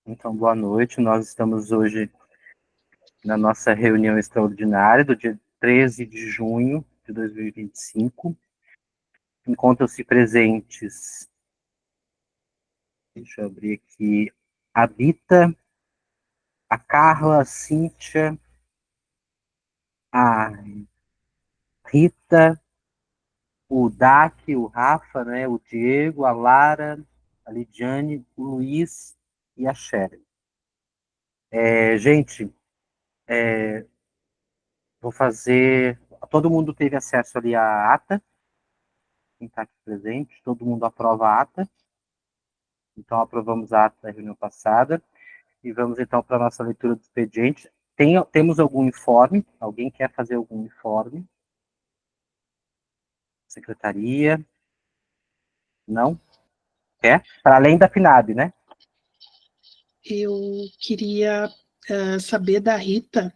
Então, boa noite. Nós estamos hoje na nossa reunião extraordinária do dia 13 de junho de 2025. Encontram-se presentes, deixa eu abrir aqui, a Bita, a Carla, a Cíntia, a Rita, o Dac, o Rafa, né, o Diego, a Lara, a Lidiane, o Luiz e a Sherry. Gente, vou fazer... Todo mundo teve acesso ali à ata, quem está aqui presente, todo mundo aprova a ata. Então, aprovamos a ata da reunião passada. E vamos, então, para a nossa leitura do expediente. Temos algum informe? Alguém quer fazer algum informe? Secretaria? Não? Quer? Para além da FINAB, né? Eu queria saber da Rita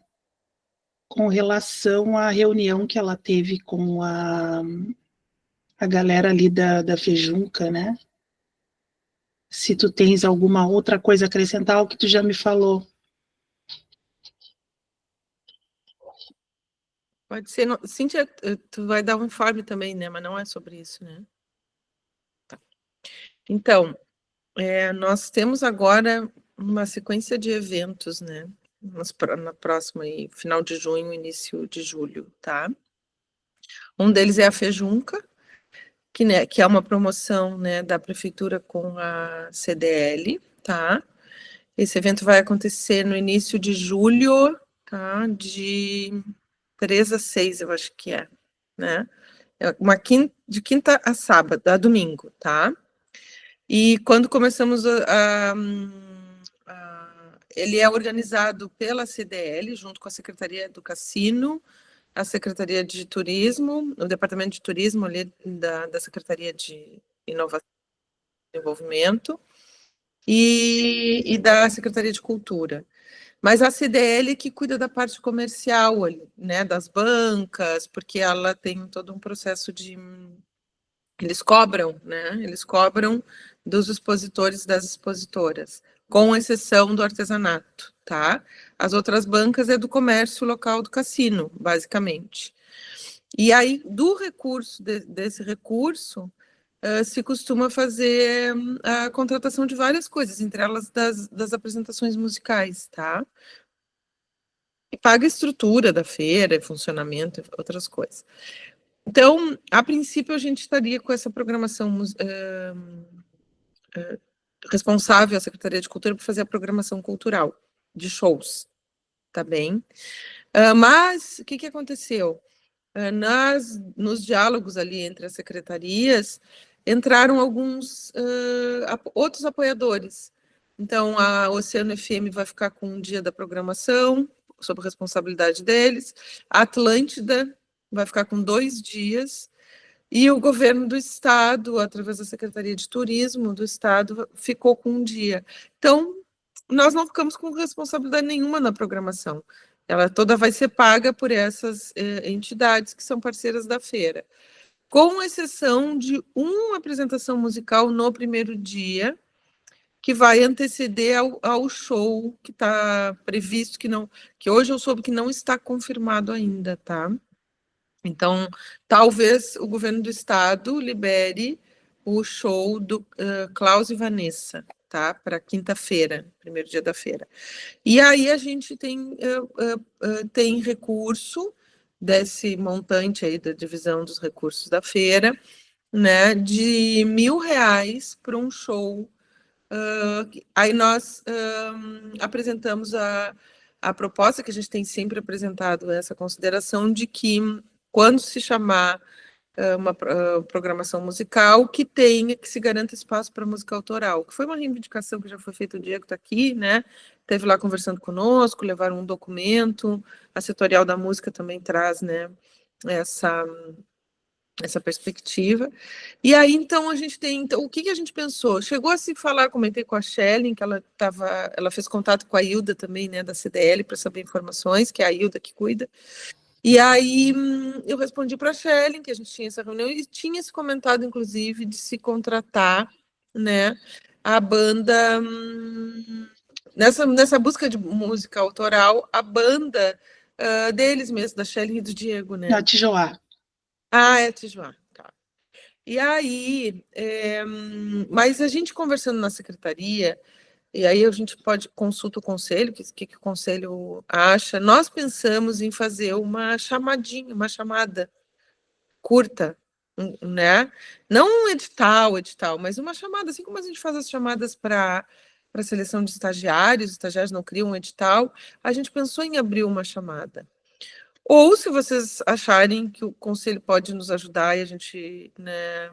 com relação à reunião que ela teve com a galera ali da Fejunca, né? Se tu tens alguma outra coisa a acrescentar ao que tu já me falou. Pode ser. Cíntia, tu vai dar um informe também, né? Mas não é sobre isso, né? Tá. Então, nós temos agora uma sequência de eventos, né? Na próxima, final de junho, início de julho, tá? Um deles é a Fejunca, que é uma promoção, né, da prefeitura com a CDL, tá? Esse evento vai acontecer no início de julho, tá? De 3 a 6, eu acho que é, né? De quinta a sábado, a domingo, tá? E quando começamos ele é organizado pela CDL, junto com a Secretaria do Cassino, a Secretaria de Turismo, o Departamento de Turismo ali da Secretaria de Inovação e Desenvolvimento e da Secretaria de Cultura. Mas a CDL que cuida da parte comercial, né, das bancas, porque ela tem todo um processo de... Eles cobram, né? Eles cobram dos expositores e das expositoras, com exceção do artesanato, tá? As outras bancas é do comércio local do cassino, basicamente. E aí, do recurso, desse recurso, se costuma fazer a contratação de várias coisas, entre elas das apresentações musicais, tá? E paga a estrutura da feira, funcionamento, outras coisas. Então, a princípio, a gente estaria com essa programação responsável, a Secretaria de Cultura, por fazer a programação cultural de shows, tá bem? Mas, o que aconteceu? Nos diálogos ali entre as secretarias, entraram alguns outros apoiadores. Então, a Oceano FM vai ficar com um dia da programação, sob responsabilidade deles, a Atlântida vai ficar com 2 dias, e o governo do estado, através da Secretaria de Turismo do estado, ficou com um dia. Então, nós não ficamos com responsabilidade nenhuma na programação. Ela toda vai ser paga por essas entidades que são parceiras da feira, com exceção de uma apresentação musical no primeiro dia, que vai anteceder ao show que está previsto, que hoje eu soube que não está confirmado ainda, tá? Então, talvez o governo do estado libere o show do Klaus e Vanessa, tá? Para quinta-feira, primeiro dia da feira. E aí a gente tem recurso desse montante aí da divisão dos recursos da feira, né? De R$1.000 para um show. Aí nós apresentamos a proposta que a gente tem sempre apresentado, essa consideração de que quando se chamar uma programação musical, que se garanta espaço para música autoral, que foi uma reivindicação que já foi feita, o Diego está aqui, né? Esteve lá conversando conosco, levaram um documento, a Setorial da Música também traz, né, essa perspectiva. E aí, então, a gente tem... Então, o que a gente pensou? Chegou a se falar, comentei com a Shelly, que ela fez contato com a Hilda também, né, da CDL, para saber informações, que é a Hilda que cuida. E aí, eu respondi para a Shelly, que a gente tinha essa reunião, e tinha se comentado, inclusive, de se contratar, né, a banda, nessa busca de música autoral, a banda deles mesmo, da Shelly e do Diego, né? Na Tijoá. Ah, é Tijuá, tá. E aí, mas a gente conversando na secretaria, e aí a gente pode consulta o conselho, que o conselho acha. Nós pensamos em fazer uma chamadinha, uma chamada curta, né? Não um edital, mas uma chamada, assim como a gente faz as chamadas para seleção de estagiários, os estagiários não criam um edital, a gente pensou em abrir uma chamada. Ou, se vocês acharem que o conselho pode nos ajudar e a gente, né,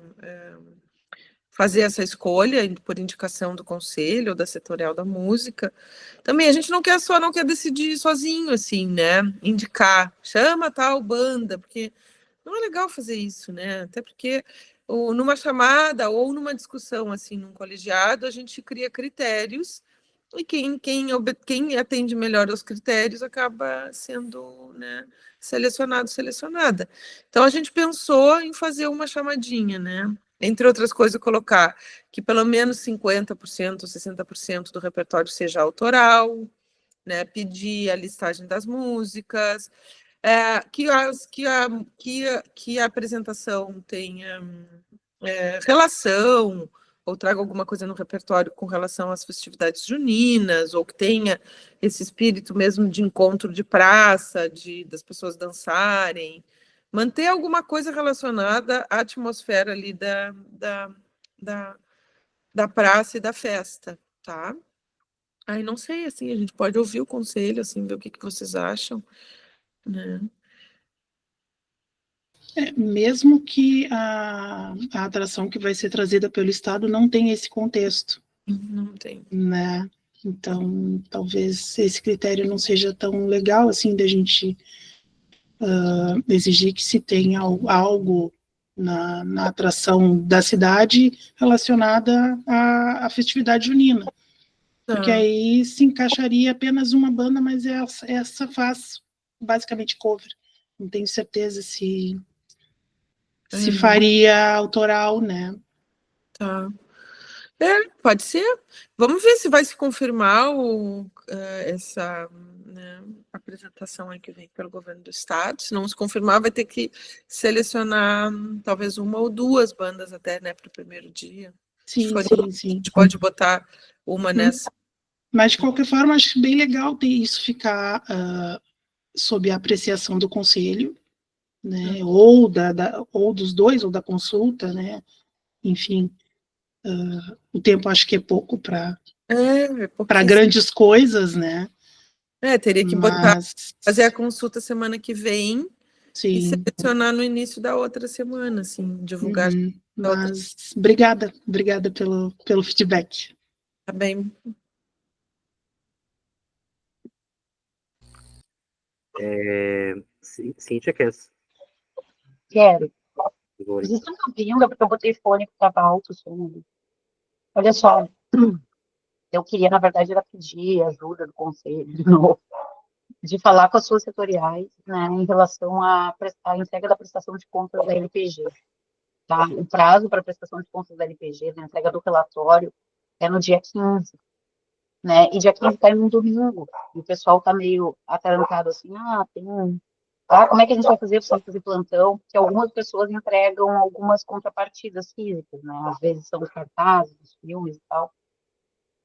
fazer essa escolha por indicação do conselho ou da setorial da música, também a gente não quer decidir sozinho, assim, né? Indicar, chama tal banda, porque não é legal fazer isso, né? Até porque numa chamada ou numa discussão, assim, num colegiado, a gente cria critérios e quem atende melhor aos critérios acaba sendo, né, selecionada. Então, a gente pensou em fazer uma chamadinha, né? Entre outras coisas, colocar que pelo menos 50%, 60% do repertório seja autoral, né? Pedir a listagem das músicas, que a apresentação tenha relação, ou traga alguma coisa no repertório com relação às festividades juninas, ou que tenha esse espírito mesmo de encontro de praça, das pessoas dançarem, manter alguma coisa relacionada à atmosfera ali da, da praça e da festa, tá? Aí não sei, assim, a gente pode ouvir o conselho, assim, ver o que vocês acham, né? Mesmo que a atração que vai ser trazida pelo Estado não tenha esse contexto. Não tem. Né? Então, talvez esse critério não seja tão legal assim da gente exigir que se tenha algo na atração da cidade relacionada à festividade junina. Porque aí se encaixaria apenas uma banda, mas essa faz basicamente cover. Não tenho certeza se faria autoral, né? Tá. Pode ser. Vamos ver se vai se confirmar essa, né, apresentação aí que vem pelo governo do estado. Se não se confirmar, vai ter que selecionar talvez uma ou duas bandas até, né, para o primeiro dia. Sim. A gente pode botar uma nessa. Mas, de qualquer forma, acho bem legal ter isso ficar sob a apreciação do conselho, né? Ou dos dois, ou da consulta, né? Enfim, o tempo acho que é pouco para grandes coisas, né? Teria que fazer a consulta semana que vem. Sim. E selecionar no início da outra semana, assim, divulgar. Mas obrigada pelo feedback. Tá bem. Cíntia, quer? Quero. Vocês estão me ouvindo? Porque eu botei fone que estava alto o som. Olha só, eu queria, na verdade, era pedir ajuda do conselho, de novo, de falar com as suas setoriais, né, em relação à entrega da prestação de contas da LPG. Tá? O prazo para a prestação de contas da LPG, da entrega do relatório, é no dia 15, né? E dia 15 cai num domingo. E o pessoal tá meio atarantado assim, como é que a gente vai fazer para fazer plantão? Porque algumas pessoas entregam algumas contrapartidas físicas, né? Às vezes são os cartazes, os filmes e tal.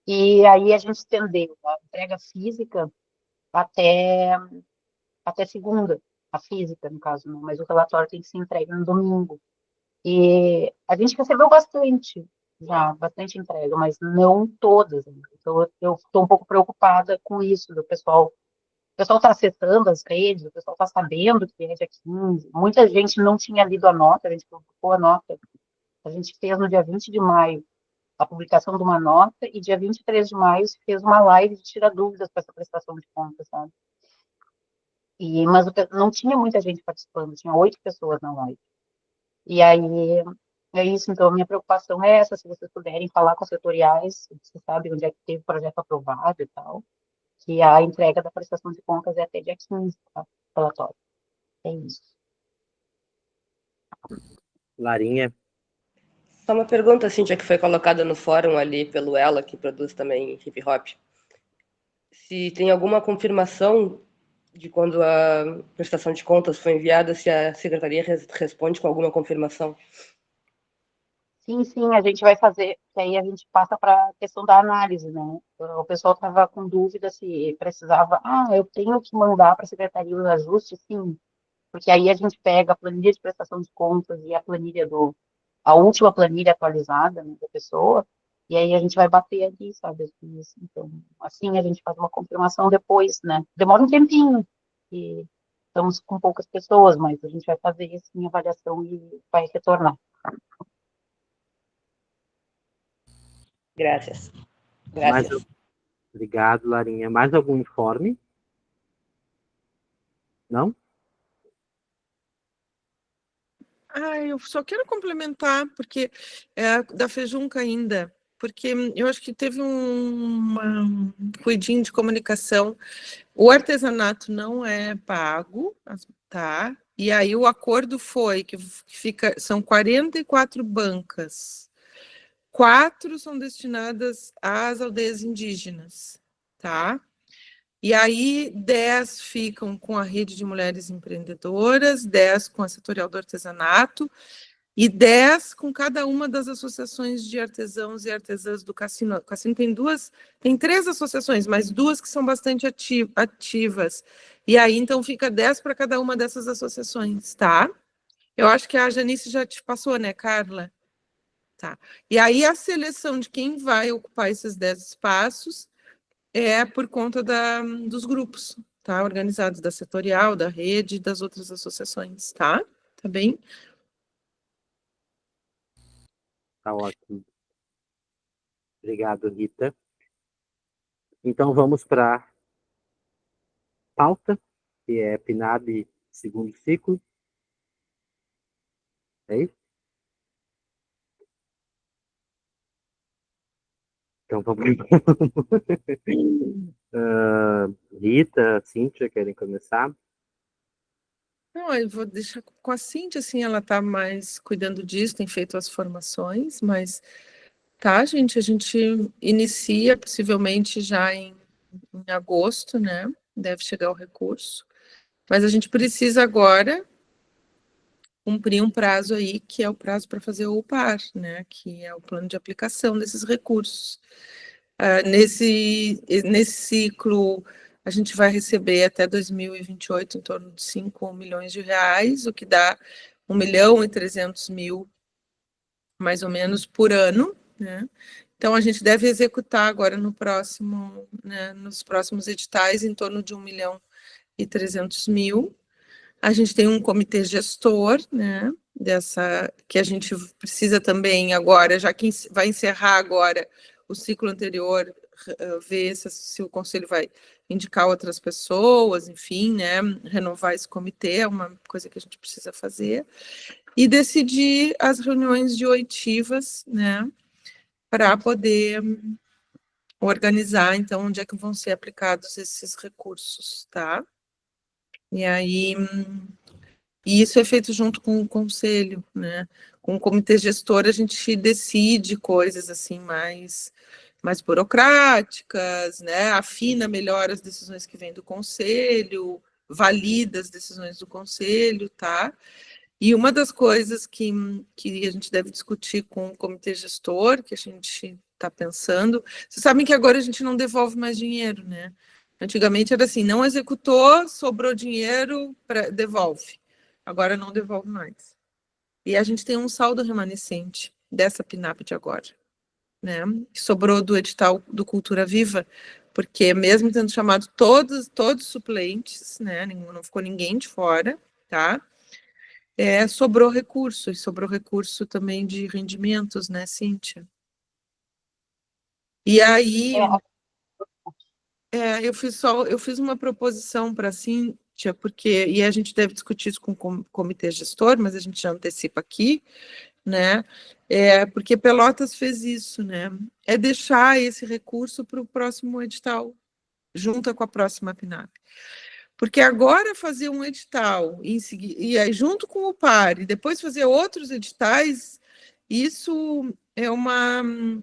E aí a gente estendeu a entrega física até segunda, a física, no caso, né? Mas o relatório tem que ser entregue no domingo. E a gente recebeu bastante entrega, mas não todas. Né? Então, eu estou um pouco preocupada com isso, do pessoal. O pessoal está acessando as redes, o pessoal está sabendo que é dia 15. Muita gente não tinha lido a nota, a gente publicou a nota. A gente fez no dia 20 de maio a publicação de uma nota, e dia 23 de maio se fez uma live de tirar dúvidas para essa prestação de contas, sabe? Mas não tinha muita gente participando, tinha 8 pessoas na live. E aí, é isso, então a minha preocupação é essa, se vocês puderem falar com as setoriais, você sabe onde é que teve o projeto aprovado e tal, que a entrega da prestação de contas é até dia 15, tá? Relatório. É isso. Larinha. Só uma pergunta, Cíntia, que foi colocada no fórum ali pelo Ela, que produz também hip hop. Se tem alguma confirmação de quando a prestação de contas foi enviada, se a secretaria responde com alguma confirmação? Sim, a gente vai fazer, que aí a gente passa para a questão da análise, né? O pessoal estava com dúvida se precisava, eu tenho que mandar para a secretaria os ajustes, sim, porque aí a gente pega a planilha de prestação de contas e a última planilha atualizada, né, da pessoa, e aí a gente vai bater ali, sabe? Então, assim a gente faz uma confirmação depois, né? Demora um tempinho, e estamos com poucas pessoas, mas a gente vai fazer assim, a avaliação e vai retornar. Graças. Obrigado, Larinha. Mais algum informe? Não? Eu só quero complementar, porque da Fejunca ainda, porque eu acho que teve um cuidinho de comunicação. O artesanato não é pago, tá? E aí o acordo foi que são 44 bancas. 4 são destinadas às aldeias indígenas, tá? E aí 10 ficam com a rede de mulheres empreendedoras, 10 com a setorial do artesanato e 10 com cada uma das associações de artesãos e artesãs do Cassino. O Cassino tem 3 associações, mas 2 que são bastante ativas. E aí, então, fica 10 para cada uma dessas associações, tá? Eu acho que a Janice já te passou, né, Carla? Tá. E aí a seleção de quem vai ocupar esses 10 espaços é por conta dos grupos, tá? Organizados da setorial, da rede e das outras associações, tá? Tá bem? Tá ótimo. Obrigado, Rita. Então vamos para a pauta, que é PNAB segundo ciclo. É isso? Então vamos. Rita, Cíntia, querem começar? Não, eu vou deixar com a Cíntia, assim, ela está mais cuidando disso, tem feito as formações, mas tá, gente, a gente inicia possivelmente já em agosto, né? Deve chegar o recurso. Mas a gente precisa agora cumprir um prazo aí, que é o prazo para fazer o UPAR, né? Que é o plano de aplicação desses recursos. Nesse ciclo, a gente vai receber até 2028 em torno de 5 milhões de reais, o que dá 1.300.000, mais ou menos, por ano, né? Então, a gente deve executar agora no próximo, né, nos próximos editais em torno de 1.300.000. A gente tem um comitê gestor, né, que a gente precisa também agora, já que vai encerrar agora o ciclo anterior, ver se o conselho vai indicar outras pessoas, enfim, né, renovar esse comitê, é uma coisa que a gente precisa fazer, e decidir as reuniões de oitivas, né, para poder organizar, então, onde é que vão ser aplicados esses recursos, tá? E aí, isso é feito junto com o conselho, né? Com o comitê gestor, a gente decide coisas assim mais burocráticas, né? Afina melhor as decisões que vêm do conselho, valida as decisões do conselho, tá? E uma das coisas que a gente deve discutir com o comitê gestor, que a gente está pensando, vocês sabem que agora a gente não devolve mais dinheiro, né? Antigamente era assim, não executou, sobrou dinheiro, devolve. Agora não devolve mais. E a gente tem um saldo remanescente dessa PNAP de agora, né? Que sobrou do edital do Cultura Viva, porque mesmo tendo chamado todos suplentes, né? Não ficou ninguém de fora, tá? Sobrou recurso, e sobrou recurso também de rendimentos, né, Cíntia? E aí, eu fiz uma proposição para a Cíntia, e a gente deve discutir isso com o comitê gestor, mas a gente já antecipa aqui, né? Porque Pelotas fez isso, né? É deixar esse recurso para o próximo edital, junto com a próxima PNAP. Porque agora fazer um edital e aí junto com o PAR e depois fazer outros editais, Isso é um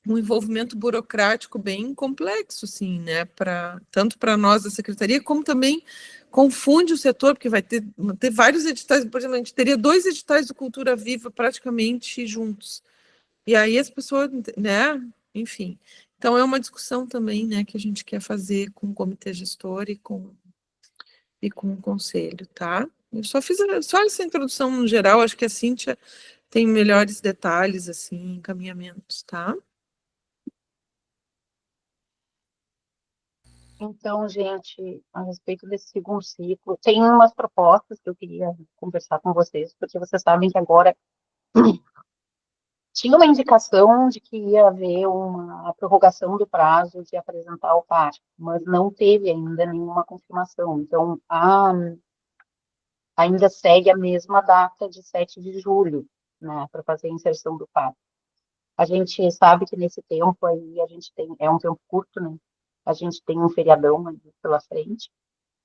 envolvimento burocrático bem complexo, sim, né? Tanto para nós da secretaria, como também confunde o setor, porque vai ter vários editais, por exemplo, a gente teria 2 editais do Cultura Viva praticamente juntos. E aí as pessoas, né? Enfim. Então é uma discussão também, né, que a gente quer fazer com o comitê gestor e com o conselho, tá? Eu só fiz só essa introdução no geral, acho que a Cíntia tem melhores detalhes, assim, encaminhamentos, tá? Então, gente, a respeito desse segundo ciclo, tem umas propostas que eu queria conversar com vocês, porque vocês sabem que agora tinha uma indicação de que ia haver uma prorrogação do prazo de apresentar o PAR, mas não teve ainda nenhuma confirmação. Então, ainda segue a mesma data de 7 de julho, né, para fazer a inserção do PAR. A gente sabe que nesse tempo aí a gente tem, é um tempo curto, né? A gente tem um feriadão aí pela frente,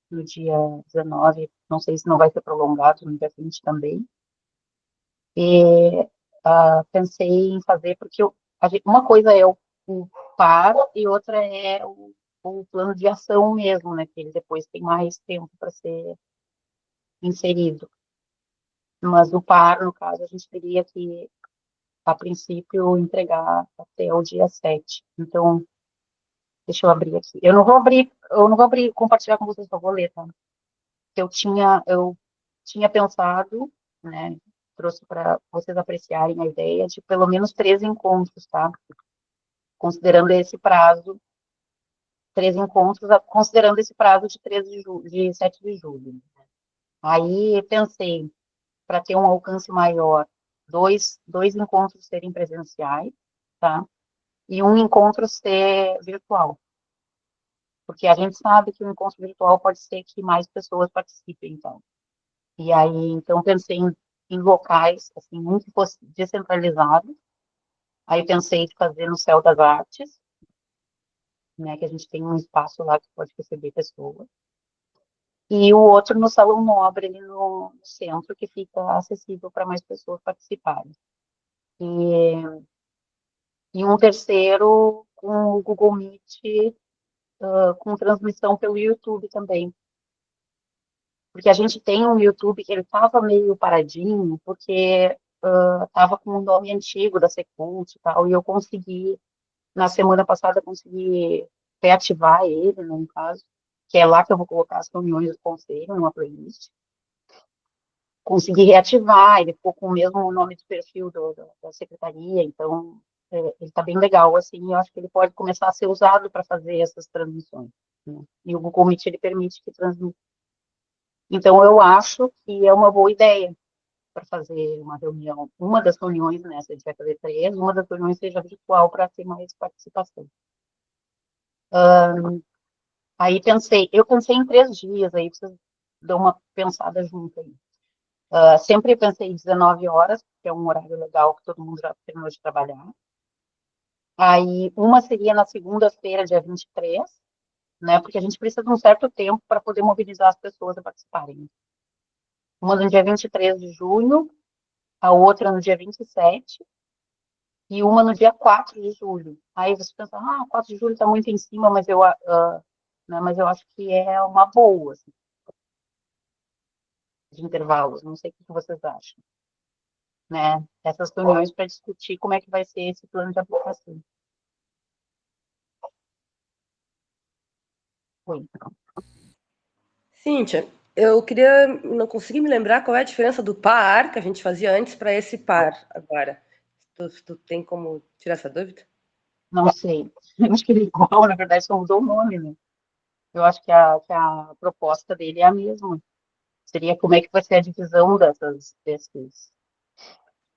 no dia 19, não sei se não vai ser prolongado, no dia 20 também. E pensei em fazer, porque uma coisa é o PAR e outra é o plano de ação mesmo, né? Que ele depois tem mais tempo para ser inserido. Mas o PAR, no caso, a gente teria que, a princípio, entregar até o dia 7. Então, deixa eu abrir aqui. Eu não vou abrir, compartilhar com vocês, só vou ler, tá? Eu tinha pensado, né, trouxe para vocês apreciarem a ideia de pelo menos 3 encontros, tá? Considerando esse prazo, 3 encontros, considerando esse prazo de 7 de julho. Aí pensei, para ter um alcance maior, dois encontros serem presenciais, tá? E um encontro ser virtual. Porque a gente sabe que o encontro virtual pode ser que mais pessoas participem, então. E aí, então, pensei em locais, assim, muito que fosse descentralizado. Aí pensei em fazer no Céu das Artes, né, que a gente tem um espaço lá que pode receber pessoas. E o outro no Salão Nobre, ali no centro, que fica acessível para mais pessoas participarem. E um terceiro com o Google Meet, com transmissão pelo YouTube também. Porque a gente tem um YouTube que ele estava meio paradinho, porque estava com o nome antigo da Secult e tal, e eu consegui, na semana passada, consegui reativar ele, no caso, que é lá que eu vou colocar as reuniões do conselho, numa playlist. Consegui reativar, ele ficou com o mesmo nome de perfil da secretaria, então ele está bem legal, assim, eu acho que ele pode começar a ser usado para fazer essas transmissões, né? E o Google Meet, ele permite que transmita. Então, eu acho que é uma boa ideia para fazer uma reunião, uma das reuniões, né, se a gente vai fazer 3, uma das reuniões seja virtual para ter mais participação. Aí eu pensei em 3 dias, aí vocês dão uma pensada junto aí. Sempre pensei em 19 horas, que é um horário legal que todo mundo já terminou de trabalhar. Aí, uma seria na segunda-feira, dia 23, né, porque a gente precisa de um certo tempo para poder mobilizar as pessoas a participarem. Uma no dia 23 de junho, a outra no dia 27, e uma no dia 4 de julho. Aí você pensa, 4 de julho está muito em cima, mas eu acho que é uma boa, assim, de intervalos, não sei o que vocês acham, né? Essas reuniões para discutir como é que vai ser esse plano de aplicação. Oi. Cíntia, não consegui me lembrar qual é a diferença do par que a gente fazia antes para esse par agora. Tu tem como tirar essa dúvida? Não sei. Eu acho que ele é igual, na verdade, só mudou o nome, né? Eu acho que a proposta dele é a mesma. Seria como é que vai ser a divisão desses.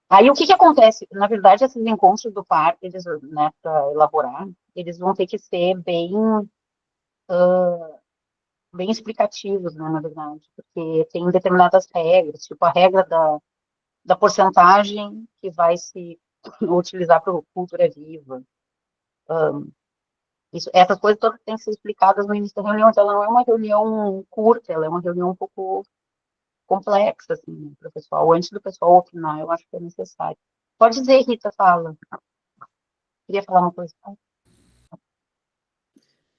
Aí o que acontece? Na verdade, esses encontros do parque, eles, né, para elaborar, eles vão ter que ser bem explicativos, né, na verdade, porque tem determinadas regras, tipo a regra da porcentagem que vai se utilizar para cultura viva. Essas coisas todas têm que ser explicadas no início da reunião, então ela não é uma reunião curta, ela é uma reunião um pouco complexa, assim, para o pessoal. Antes do pessoal opinar, eu acho que é necessário. Pode dizer, Rita, fala. Queria falar uma coisa.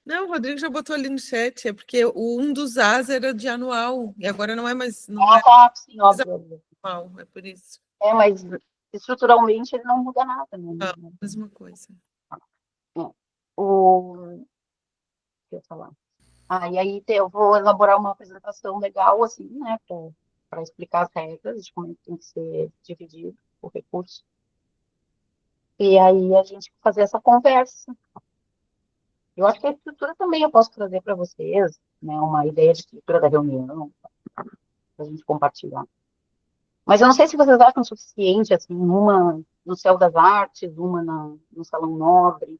Não, o Rodrigo já botou ali no chat, é porque um dos As era de anual, e agora não é mais, não Ah, é tá, sim, óbvio. anual, é por isso. Mas estruturalmente ele não muda nada, né? Não, mesma coisa. O que eu ia falar? E aí eu vou elaborar uma apresentação legal, assim, né, para explicar as regras de como é que tem que ser dividido o recurso. E aí a gente fazer essa conversa. Eu acho que a estrutura também eu posso trazer para vocês, né, uma ideia de estrutura da reunião, para a gente compartilhar. Mas eu não sei se vocês acham suficiente, assim, uma no Céu das Artes, uma no Salão Nobre,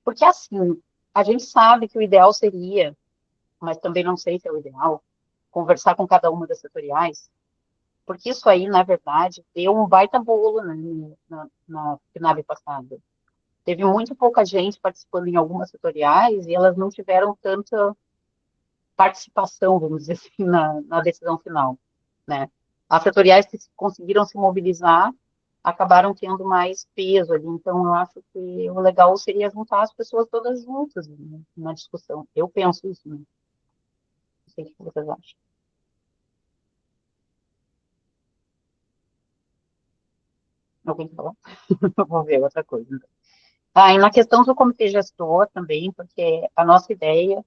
porque, assim, a gente sabe que o ideal seria, mas também não sei se é o ideal, conversar com cada uma das setoriais, porque isso aí, na verdade, deu um baita bolo, né, na FINAB passada. Teve muito pouca gente participando em algumas setoriais e elas não tiveram tanta participação, vamos dizer assim, na decisão final, né? As setoriais que conseguiram se mobilizar acabaram tendo mais peso ali, então eu acho que o legal seria juntar as pessoas todas juntas, né, na discussão. Eu penso isso, né? Não sei o que vocês acham. Alguém falou? Vou ver outra coisa. E na questão do comitê gestor também, porque a nossa ideia,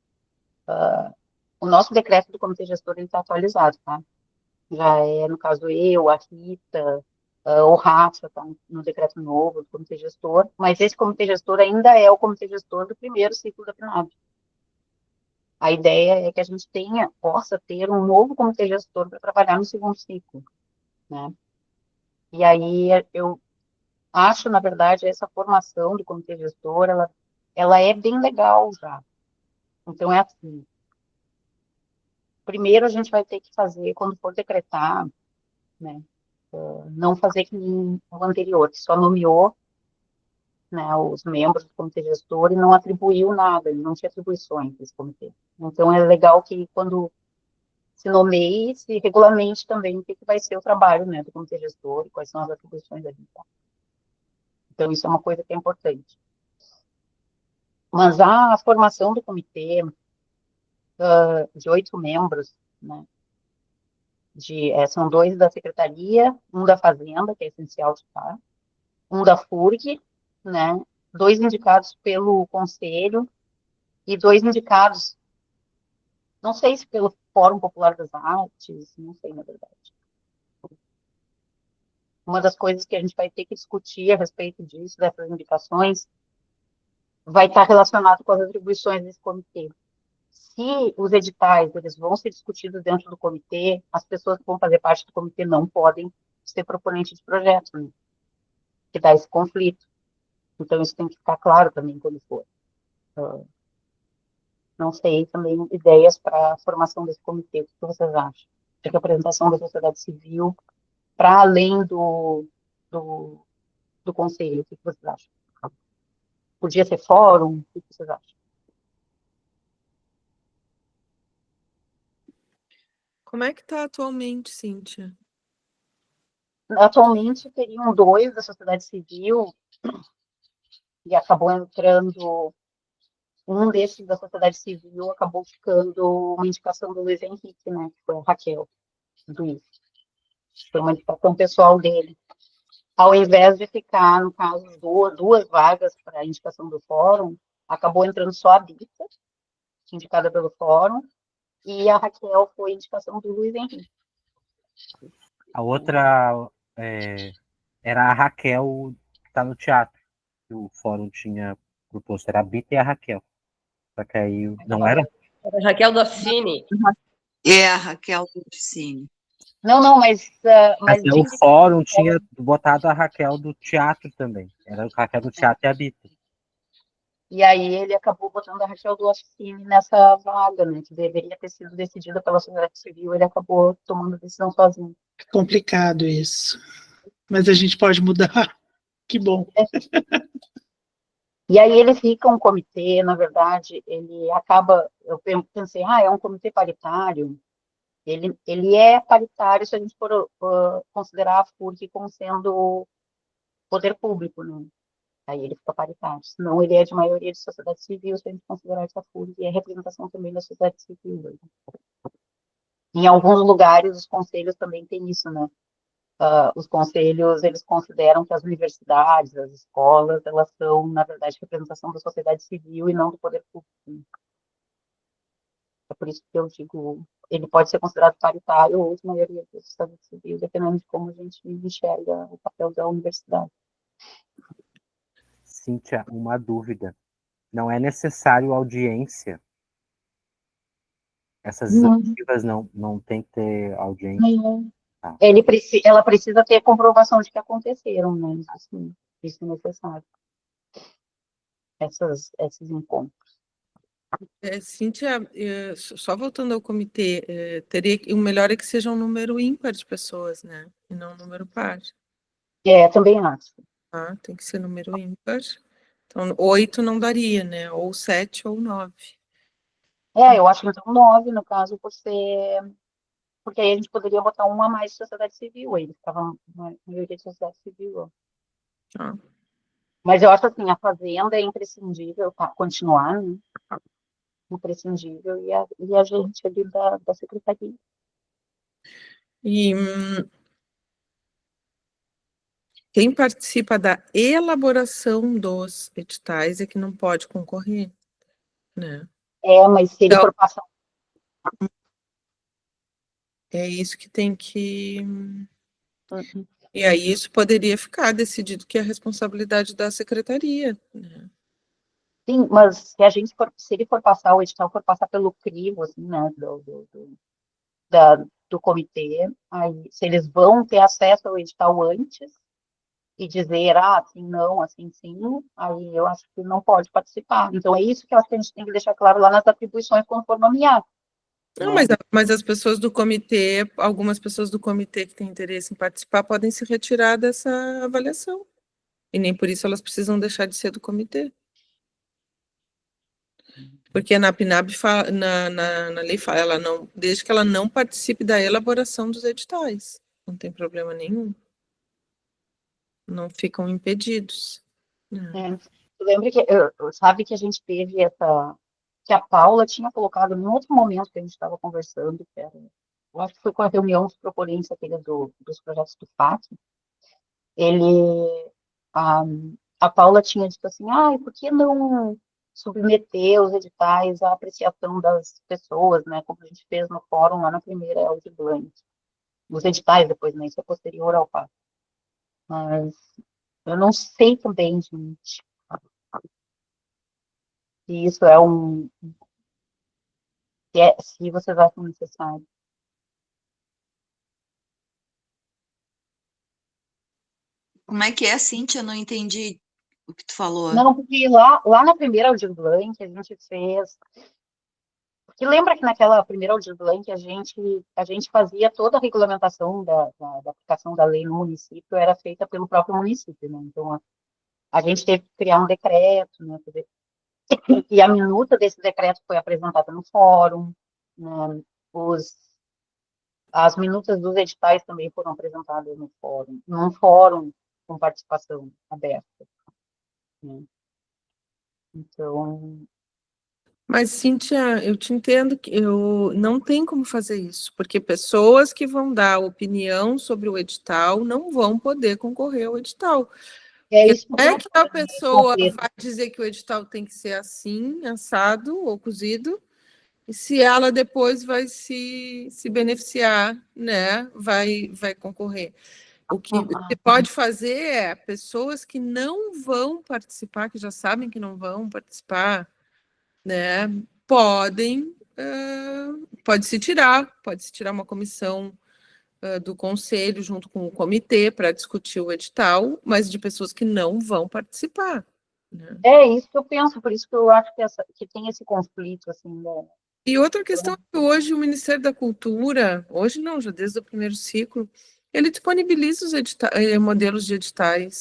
o nosso decreto do comitê gestor está atualizado, tá? Já é, no caso, eu, a Rita, o Rafa, tá no decreto novo do comitê gestor, mas esse comitê gestor ainda é o comitê gestor do primeiro ciclo da PNAB. A ideia é que a gente possa ter um novo comitê gestor para trabalhar no segundo ciclo, né? E aí eu acho, na verdade, essa formação do comitê gestor, ela é bem legal já. Então, é assim, primeiro a gente vai ter que fazer, quando for decretar, né, não fazer que nem o anterior, que só nomeou, né, os membros do comitê gestor e não atribuiu nada, ele não tinha atribuições desse comitê. Então, é legal que quando se nomeie, se regulamente também o que vai ser o trabalho, né, do comitê gestor, quais são as atribuições ali. Tá? Então, isso é uma coisa que é importante. Mas a formação do comitê, de 8 membros, né, são 2 da secretaria, um da fazenda, que é essencial de estar, um da FURG, né, 2 indicados pelo conselho e 2 indicados, não sei se pelo Fórum Popular das Artes, não sei, na verdade. Uma das coisas que a gente vai ter que discutir a respeito disso, dessas indicações, vai estar relacionado com as atribuições desse comitê. Se os editais eles vão ser discutidos dentro do comitê, as pessoas que vão fazer parte do comitê não podem ser proponentes de projetos, né? Que dá esse conflito. Então, isso tem que ficar claro também quando for. Não sei também ideias para a formação desse comitê. O que vocês acham? De que a apresentação da sociedade civil para além do, do conselho. O que vocês acham? Podia ser fórum? O que vocês acham? Como é que está atualmente, Cíntia? Atualmente, teriam 2 da sociedade civil e acabou entrando um desses da sociedade civil, acabou ficando uma indicação do Luiz Henrique, né, que foi a Raquel, do IF. Foi uma indicação pessoal dele. Ao invés de ficar, no caso, 2 vagas para a indicação do fórum, acabou entrando só a Bita, indicada pelo fórum, e a Raquel foi indicação do Luiz Henrique. A outra era a Raquel, que está no teatro, que o fórum tinha proposto. Era a Bita e a Raquel. Só que aí não era? Era Raquel Dossini. É a Raquel do Oficine. Não, mas o fórum tinha botado a Raquel do teatro também. Era a Raquel do teatro e a Bita. E aí ele acabou botando a Raquel do Oficine nessa vaga, né, que deveria ter sido decidida pela sociedade civil, ele acabou tomando a decisão sozinho. Complicado isso. Mas a gente pode mudar. Que bom. E aí ele fica um comitê, na verdade, ele acaba, eu pensei, é um comitê paritário. Ele é paritário se a gente for considerar a FURG como sendo poder público, né? Aí ele fica paritário. Senão ele é de maioria de sociedade civil, se a gente considerar essa FURG, e é representação também da sociedade civil. Né? Em alguns lugares, os conselhos também têm isso, né? Os conselhos, eles consideram que as universidades, as escolas, elas são, na verdade, representação da sociedade civil e não do poder público. Né? É por isso que eu digo, ele pode ser considerado paritário ou de maioria da sociedade civil, dependendo de como a gente enxerga o papel da universidade. Cíntia, uma dúvida. Não é necessário audiência? Essas executivas não tem que ter audiência? Ah. Ela precisa ter comprovação de que aconteceram, né? Isso é necessário. Esses encontros. Cíntia, só voltando ao comitê, o melhor é que seja um número ímpar de pessoas, né? E não um número par. Também acho. Ah, tem que ser número ímpar. Então, 8 não daria, né? Ou 7 ou 9. Eu acho que então 9, no caso, porque aí a gente poderia botar um a mais de sociedade civil, aí ficava uma maioria de sociedade civil. Ah. Mas eu acho assim, a fazenda é imprescindível para continuar, né? Imprescindível, e a gente ali da secretaria. E quem participa da elaboração dos editais é que não pode concorrer, né? Mas se ele for passar... É isso que tem que... E aí isso poderia ficar decidido que é a responsabilidade da secretaria, né? Sim, mas se ele for passar, o edital for passar pelo crivo, assim, né, do comitê, aí, se eles vão ter acesso ao edital antes e dizer, assim não, assim sim, aí eu acho que não pode participar. Então, é isso que eu acho que a gente tem que deixar claro lá nas atribuições quando for nomear. Não, mas as pessoas do comitê, algumas pessoas do comitê que têm interesse em participar podem se retirar dessa avaliação. E nem por isso elas precisam deixar de ser do comitê. Porque na PNAB, na lei fala, ela não, desde que ela não participe da elaboração dos editais. Não tem problema nenhum. Não ficam impedidos. Lembra que, sabe que a gente teve que a Paula tinha colocado em outro momento que a gente estava conversando, eu acho que foi com a reunião dos proponentes dos projetos do FAC, a Paula tinha dito assim, por que não submeter os editais à apreciação das pessoas, né, como a gente fez no fórum lá na primeira Audi Blanc. Os editais depois, né, isso é posterior ao FAC. Mas eu não sei também, gente, se isso é se vocês acham necessário. Como é que é, Cíntia? Eu não entendi o que tu falou. Não, porque lá na primeira Aldir Blanc a gente fez... Porque lembra que naquela primeira Aldir Blanc a gente fazia toda a regulamentação da aplicação da lei no município, era feita pelo próprio município, né? Então, a gente teve que criar um decreto, né? E a minuta desse decreto foi apresentada no fórum, né? As minutas dos editais também foram apresentadas no fórum, num fórum com participação aberta. Né? Então... Mas, Cíntia, eu te entendo que não tem como fazer isso, porque pessoas que vão dar opinião sobre o edital não vão poder concorrer ao edital. Isso é que a pessoa vai dizer que o edital tem que ser assim, assado ou cozido, e se ela depois vai se beneficiar, né, vai concorrer. O que você pode fazer é pessoas que não vão participar, que já sabem que não vão participar, né, pode se tirar uma comissão do conselho junto com o comitê para discutir o edital, mas de pessoas que não vão participar. Né? É isso que eu penso, por isso que eu acho que tem esse conflito, assim, né? E outra questão é que hoje o Ministério da Cultura, hoje não, já desde o primeiro ciclo, ele disponibiliza os modelos de editais.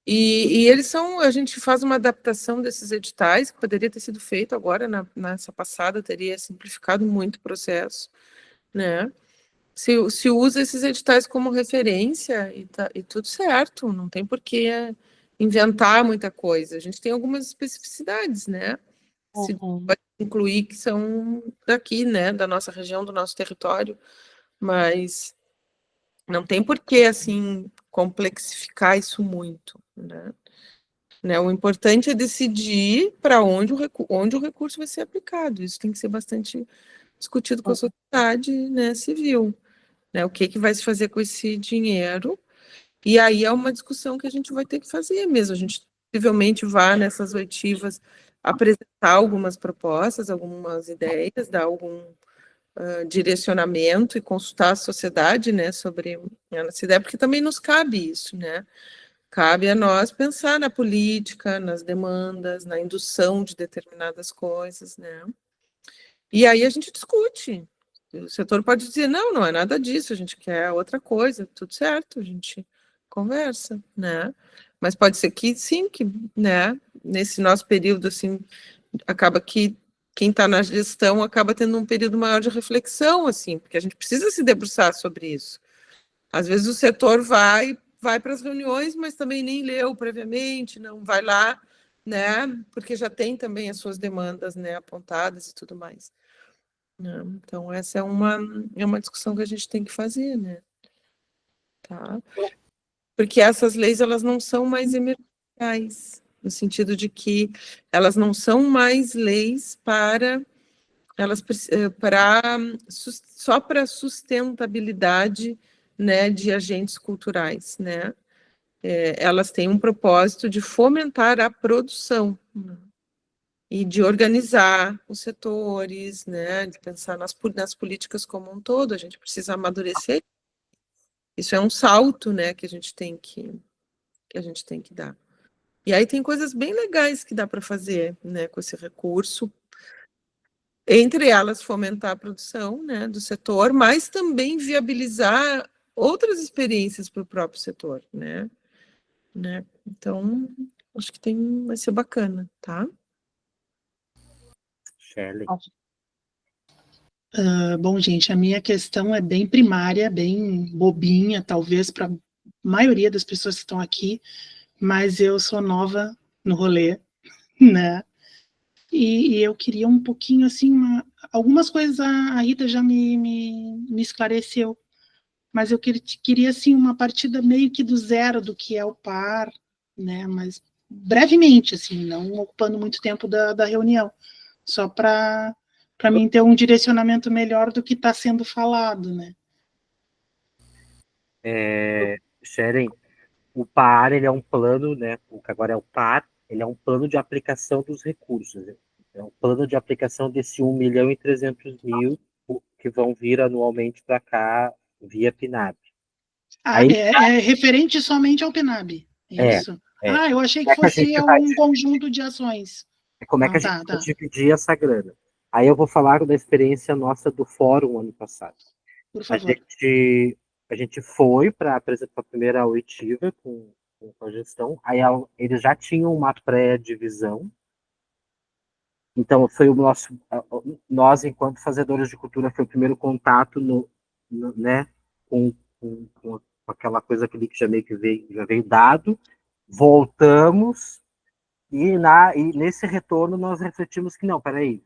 E eles são, a gente faz uma adaptação desses editais, que poderia ter sido feito agora, nessa passada, teria simplificado muito o processo, né? se usa esses editais como referência e tudo certo, não tem por que inventar muita coisa. A gente tem algumas especificidades, né? Se pode incluir que são daqui, né? Da nossa região, do nosso território, mas não tem por que, assim, complexificar isso muito, né? O importante é decidir para onde o recurso vai ser aplicado. Isso tem que ser bastante discutido com a sociedade, né, civil. Né, o que vai se fazer com esse dinheiro, e aí é uma discussão que a gente vai ter que fazer mesmo. A gente possivelmente vai nessas oitivas apresentar algumas propostas, algumas ideias, dar algum direcionamento e consultar a sociedade, né, sobre essa ideia, porque também nos cabe isso, né? Cabe a nós pensar na política, nas demandas, na indução de determinadas coisas, né? E aí a gente discute. O setor pode dizer, não é nada disso, a gente quer outra coisa, tudo certo, a gente conversa, né? Mas pode ser que sim, que, né, nesse nosso período, assim, acaba que quem está na gestão acaba tendo um período maior de reflexão, assim, porque a gente precisa se debruçar sobre isso. Às vezes o setor vai para as reuniões, mas também nem leu previamente, não vai lá, né, porque já tem também as suas demandas, né, apontadas e tudo mais. Então, essa é uma discussão que a gente tem que fazer, né? Tá? Porque essas leis, elas não são mais emergenciais, no sentido de que elas não são mais leis só para sustentabilidade, né, de agentes culturais, né? Elas têm um propósito de fomentar a produção, né? E de organizar os setores, né, de pensar nas políticas como um todo. A gente precisa amadurecer. Isso é um salto, né, que a gente tem que dar. E aí tem coisas bem legais que dá para fazer, né, com esse recurso. Entre elas, fomentar a produção, né, do setor, mas também viabilizar outras experiências para o próprio setor, né? Então, acho que vai ser bacana, tá? Shirley. Bom, gente, a minha questão é bem primária, bem bobinha, talvez para a maioria das pessoas que estão aqui, mas eu sou nova no rolê, né? E eu queria um pouquinho, assim, algumas coisas a Rita já me esclareceu, mas eu queria, assim, uma partida meio que do zero do que é o PAR, né? Mas brevemente, assim, não ocupando muito tempo da reunião, só para mim ter um direcionamento melhor do que está sendo falado, né? Sharon, o PAR, ele é um plano, né? O que agora é o PAR, ele é um plano de aplicação dos recursos. Né? É um plano de aplicação desse 1.300.000 que vão vir anualmente para cá via PNAB. Aí, É referente somente ao PNAB, isso? Eu achei que fosse um conjunto de ações. Como é que a gente vai dividir essa grana? Aí eu vou falar da experiência nossa do fórum ano passado. Por favor. A gente foi para apresentar a primeira oitiva com a gestão, aí eles já tinham uma pré-divisão, então foi nós, enquanto fazedores de cultura, foi o primeiro contato né, com aquela coisa que já meio que já veio dado, voltamos, e nesse retorno nós refletimos que não, peraí,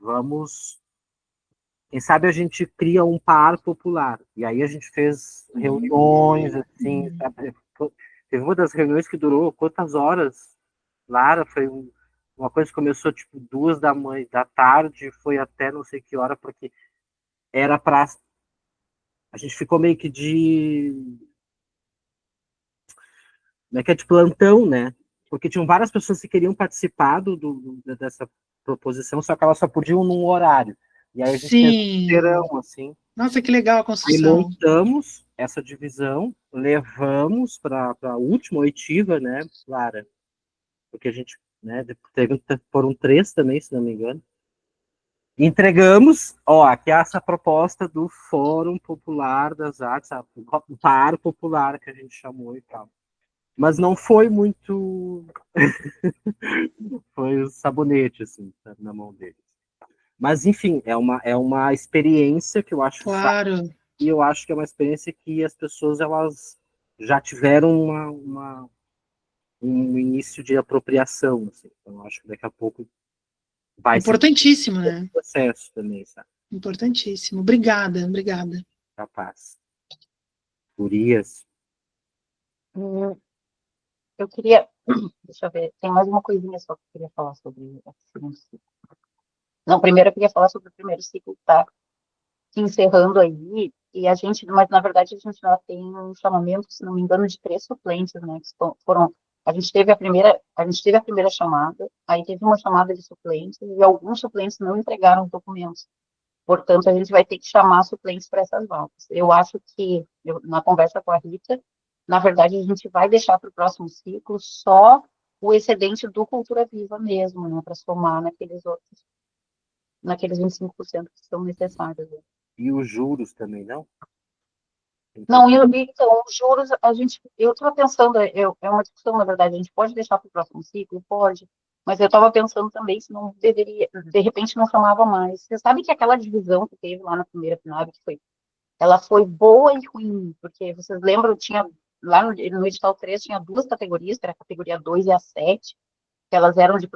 quem sabe a gente cria um par popular. E aí a gente fez reuniões, assim, sabe? Teve uma das reuniões que durou quantas horas? Lara, foi uma coisa que começou tipo 2 da tarde, foi até não sei que hora, porque era para a gente ficou meio que de plantão, né? Porque tinham várias pessoas que queriam participar dessa proposição, só que elas só podiam num horário. E aí a gente fez um verão, assim. Nossa, que legal a construção. Aí montamos essa divisão, levamos para a última oitiva, né, Lara? Porque a gente, né, foram 3 também, se não me engano. Entregamos, aqui é essa proposta do Fórum Popular das Artes, o PAR Popular, que a gente chamou e tal. Mas não foi muito... foi o sabonete, assim, na mão deles. Mas, enfim, é uma experiência que eu acho... Claro. e eu acho que é uma experiência que as pessoas elas já tiveram um início de apropriação, assim. Então, eu acho que daqui a pouco vai ser Importantíssimo, né? um processo também, sabe? Importantíssimo. Obrigada, obrigada. Capaz. Gurias. Eu queria, deixa eu ver, tem mais uma coisinha só que eu queria falar sobre o segundo ciclo. Não, primeiro eu queria falar sobre o primeiro ciclo que está se encerrando aí, e a gente, mas na verdade a gente já tem um chamamento, se não me engano, de 3 suplentes, né, que foram, a gente teve a primeira chamada, aí teve uma chamada de suplentes, e alguns suplentes não entregaram os documentos. Portanto, a gente vai ter que chamar suplentes para essas vagas. Eu acho que, na conversa com a Rita, na verdade, a gente vai deixar para o próximo ciclo só o excedente do Cultura Viva mesmo, né, para somar naqueles 25% que são necessários. Né? E os juros também, não? Não, então, os juros, eu estou pensando, é uma discussão, na verdade, a gente pode deixar para o próximo ciclo? Pode, mas eu estava pensando também se não deveria, de repente não chamava mais. Você sabe que aquela divisão que teve lá na primeira FINAB, ela foi boa e ruim, porque vocês lembram, tinha, lá no edital 3 tinha 2 categorias, que era a categoria 2 e a 7, que elas eram de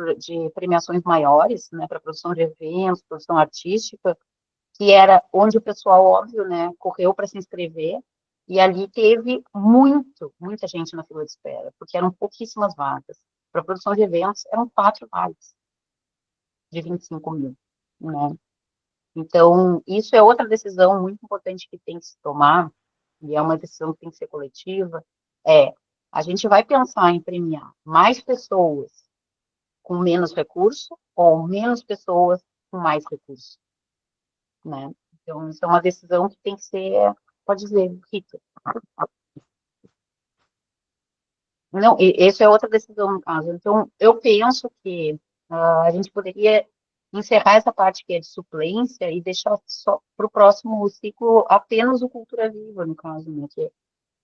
premiações maiores, né, para produção de eventos, produção artística, que era onde o pessoal, óbvio, né, correu para se inscrever, e ali teve muita gente na fila de espera, porque eram pouquíssimas vagas. Para produção de eventos, eram 4 vagas de 25 mil, né? Então, isso é outra decisão muito importante que tem que se tomar, e é uma decisão que tem que ser coletiva, a gente vai pensar em premiar mais pessoas com menos recurso ou menos pessoas com mais recurso, né? Então, isso é uma decisão que tem que ser, pode dizer, Rita. Não, essa é outra decisão, no caso. Então, eu penso que a gente poderia encerrar essa parte que é de suplência e deixar só para o próximo ciclo apenas o Cultura Viva, no caso, né?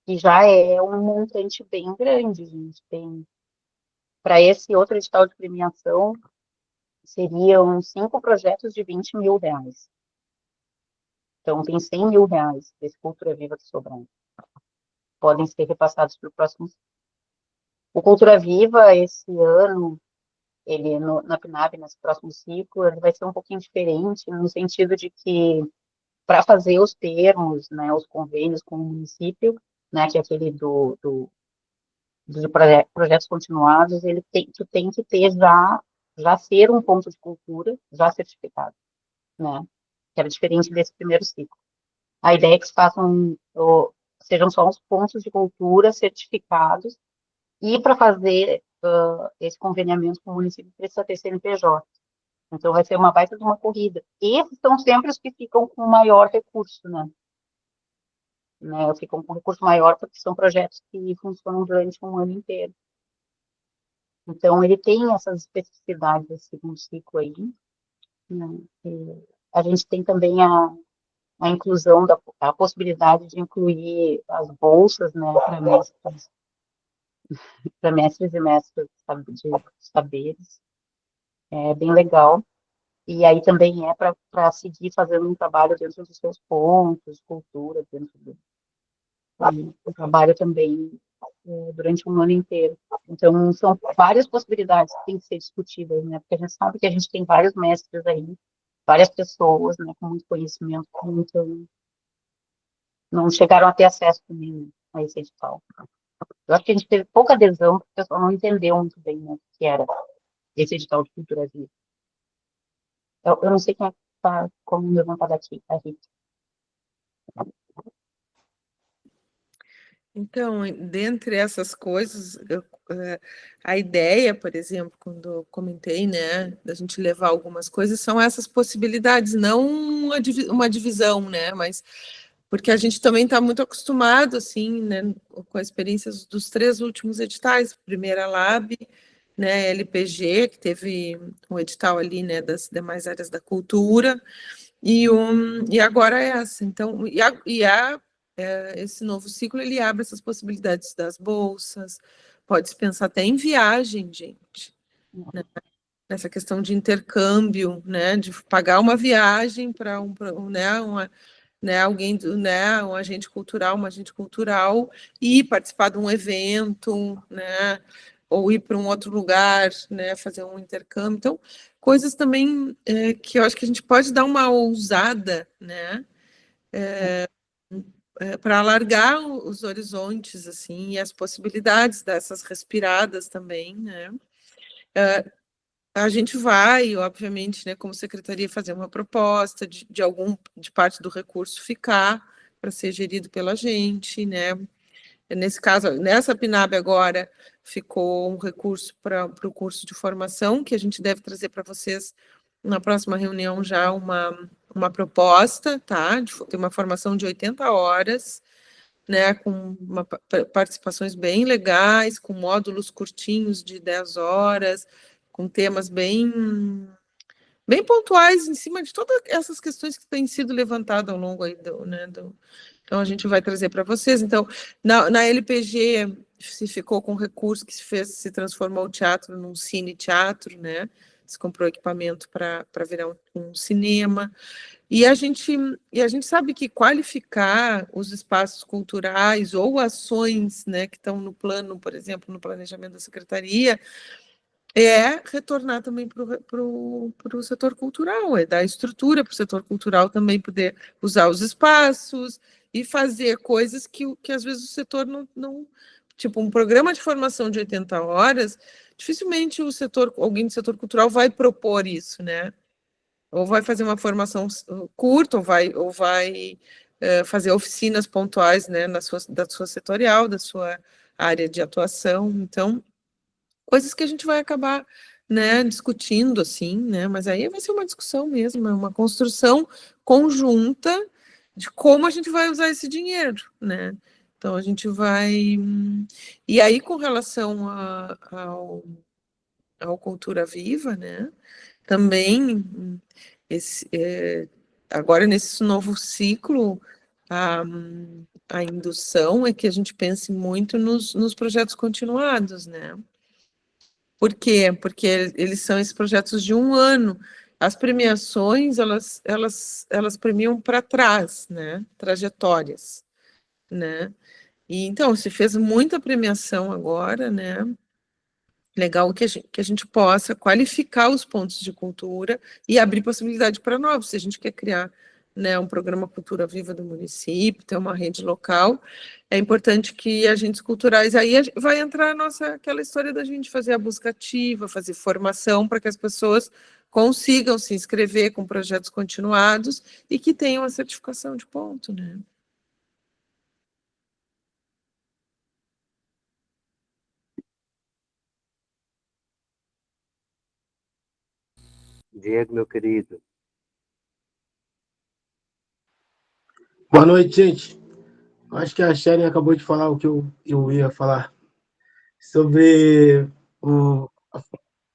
Que já é um montante bem grande, gente. Tem, para esse outro edital de premiação, seriam 5 projetos de 20 mil reais. Então, tem 100 mil reais desse Cultura Viva que sobrando. Podem ser repassados para o próximo ciclo. O Cultura Viva, esse ano, ele na PNAB, nesse próximo ciclo, ele vai ser um pouquinho diferente, no sentido de que, para fazer os termos, né, os convênios com o município, né, que é aquele dos projetos continuados, tu tem que ter já ser um ponto de cultura, já certificado, né, que era diferente desse primeiro ciclo. A ideia é que sejam só os pontos de cultura certificados, e para fazer esse conveniamento com o município precisa ter CNPJ. Então, vai ser uma baita de uma corrida. Esses são sempre os que ficam com maior recurso, né? Ficam com recurso maior porque são projetos que funcionam durante um ano inteiro. Então, ele tem essas especificidades desse segundo ciclo aí. Né? A gente tem também a inclusão, a possibilidade de incluir as bolsas, né, para mestres e mestras de saberes. É bem legal. E aí também é para seguir fazendo um trabalho dentro dos seus pontos, cultura, dentro do trabalho também durante um ano inteiro. Então, são várias possibilidades que têm que ser discutidas, né? Porque a gente sabe que a gente tem vários mestres aí, várias pessoas, né, com muito conhecimento, que não chegaram a ter acesso também a esse edital. Eu acho que a gente teve pouca adesão, porque o pessoal não entendeu muito bem, né, o que era esse edital de cultura viva. Eu não sei quem é que está como levantar aqui, a Rita. Então, dentre essas coisas, a ideia, por exemplo, quando eu comentei, né, da gente levar algumas coisas, são essas possibilidades, não uma divisão, né, mas porque a gente também está muito acostumado, assim, né, com as experiências dos 3 últimos editais, primeira Lab, né, LPG, que teve um edital ali, né, das demais áreas da cultura, e agora essa. Então, esse novo ciclo, ele abre essas possibilidades das bolsas, pode-se pensar até em viagem, gente, né? Nessa questão de intercâmbio, né, de pagar uma viagem para né, né, alguém, né, um agente cultural, uma agente cultural, e participar de um evento, né, ou ir para um outro lugar, né, fazer um intercâmbio. Então, coisas também que eu acho que a gente pode dar uma ousada, né, para alargar os horizontes, assim, e as possibilidades dessas respiradas também, né. A gente vai, obviamente, né, como secretaria, fazer uma proposta de parte do recurso ficar para ser gerido pela gente, né. Nesse caso, nessa PNAB agora, ficou um recurso para o curso de formação, que a gente deve trazer para vocês na próxima reunião já uma proposta, tá? De ter uma formação de 80 horas, né, com participações bem legais, com módulos curtinhos de 10 horas, com temas bem pontuais em cima de todas essas questões que têm sido levantadas ao longo aí então a gente vai trazer para vocês. Então, na LPG se ficou com recurso que se transformou o teatro num cine-teatro, né? Se comprou equipamento para virar um cinema. E a gente sabe que qualificar os espaços culturais ou ações, né, que estão no plano, por exemplo, no planejamento da secretaria, é retornar também para o setor cultural, é dar estrutura para o setor cultural também poder usar os espaços e fazer coisas que às vezes o setor não... Tipo, um programa de formação de 80 horas, dificilmente alguém do setor cultural vai propor isso, né? Ou vai fazer uma formação curta, ou vai fazer oficinas pontuais, né, da sua setorial, da sua área de atuação. Então, coisas que a gente vai acabar, né, discutindo, assim, né, mas aí vai ser uma discussão mesmo, é uma construção conjunta de como a gente vai usar esse dinheiro, né. Então, a gente vai... E aí, com relação ao Cultura Viva, né, também, agora nesse novo ciclo, a indução é que a gente pense muito nos projetos continuados, né. Por quê? Porque eles são esses projetos de 1 ano. As premiações, elas premiam para trás, né? Trajetórias, né? E, então, se fez muita premiação agora, né? Legal que a gente possa qualificar os pontos de cultura e abrir possibilidade para novos. Se a gente quer criar, né, um programa Cultura Viva do município, ter uma rede local, é importante que agentes culturais... Aí vai entrar aquela história da gente fazer a busca ativa, fazer formação para que as pessoas consigam se inscrever com projetos continuados e que tenham a certificação de ponto, né? Diego, meu querido. Boa noite, gente. Acho que a Sharon acabou de falar o que eu ia falar sobre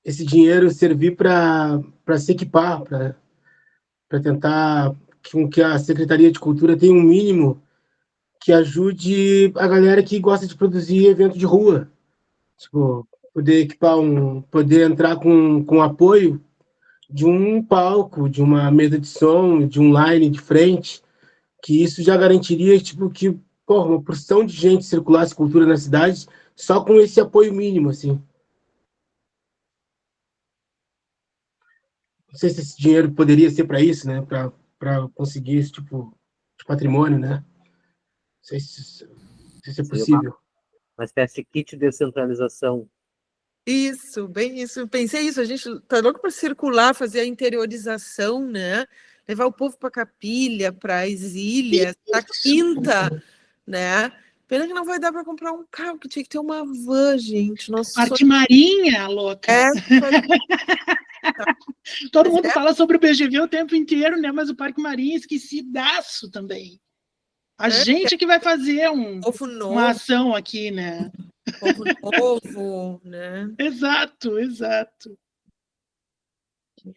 esse dinheiro servir para se equipar, para tentar que a Secretaria de Cultura tenha um mínimo que ajude a galera que gosta de produzir evento de rua. Tipo, poder equipar poder entrar com apoio de um palco, de uma mesa de som, de um line de frente, que isso já garantiria, tipo, que uma porção de gente circulasse cultura na cidade só com esse apoio mínimo, assim. Não sei se esse dinheiro poderia ser para isso, né? Para conseguir esse tipo de patrimônio, né? Não sei se isso é possível. Uma espécie de kit de descentralização. Isso, bem isso. Eu pensei isso, a gente está louco para circular, fazer a interiorização, né? Levar o povo para Capilha, para as ilhas, para Quinta, né? Pena que não vai dar para comprar um carro, que tinha que ter uma van, gente. Nossa, Parque Marinha, louca. Todo mundo fala sobre o BGV o tempo inteiro, né? Mas o Parque Marinha é esquecidaço também. A gente que vai fazer uma ação aqui, né? Povo novo, né? Exato.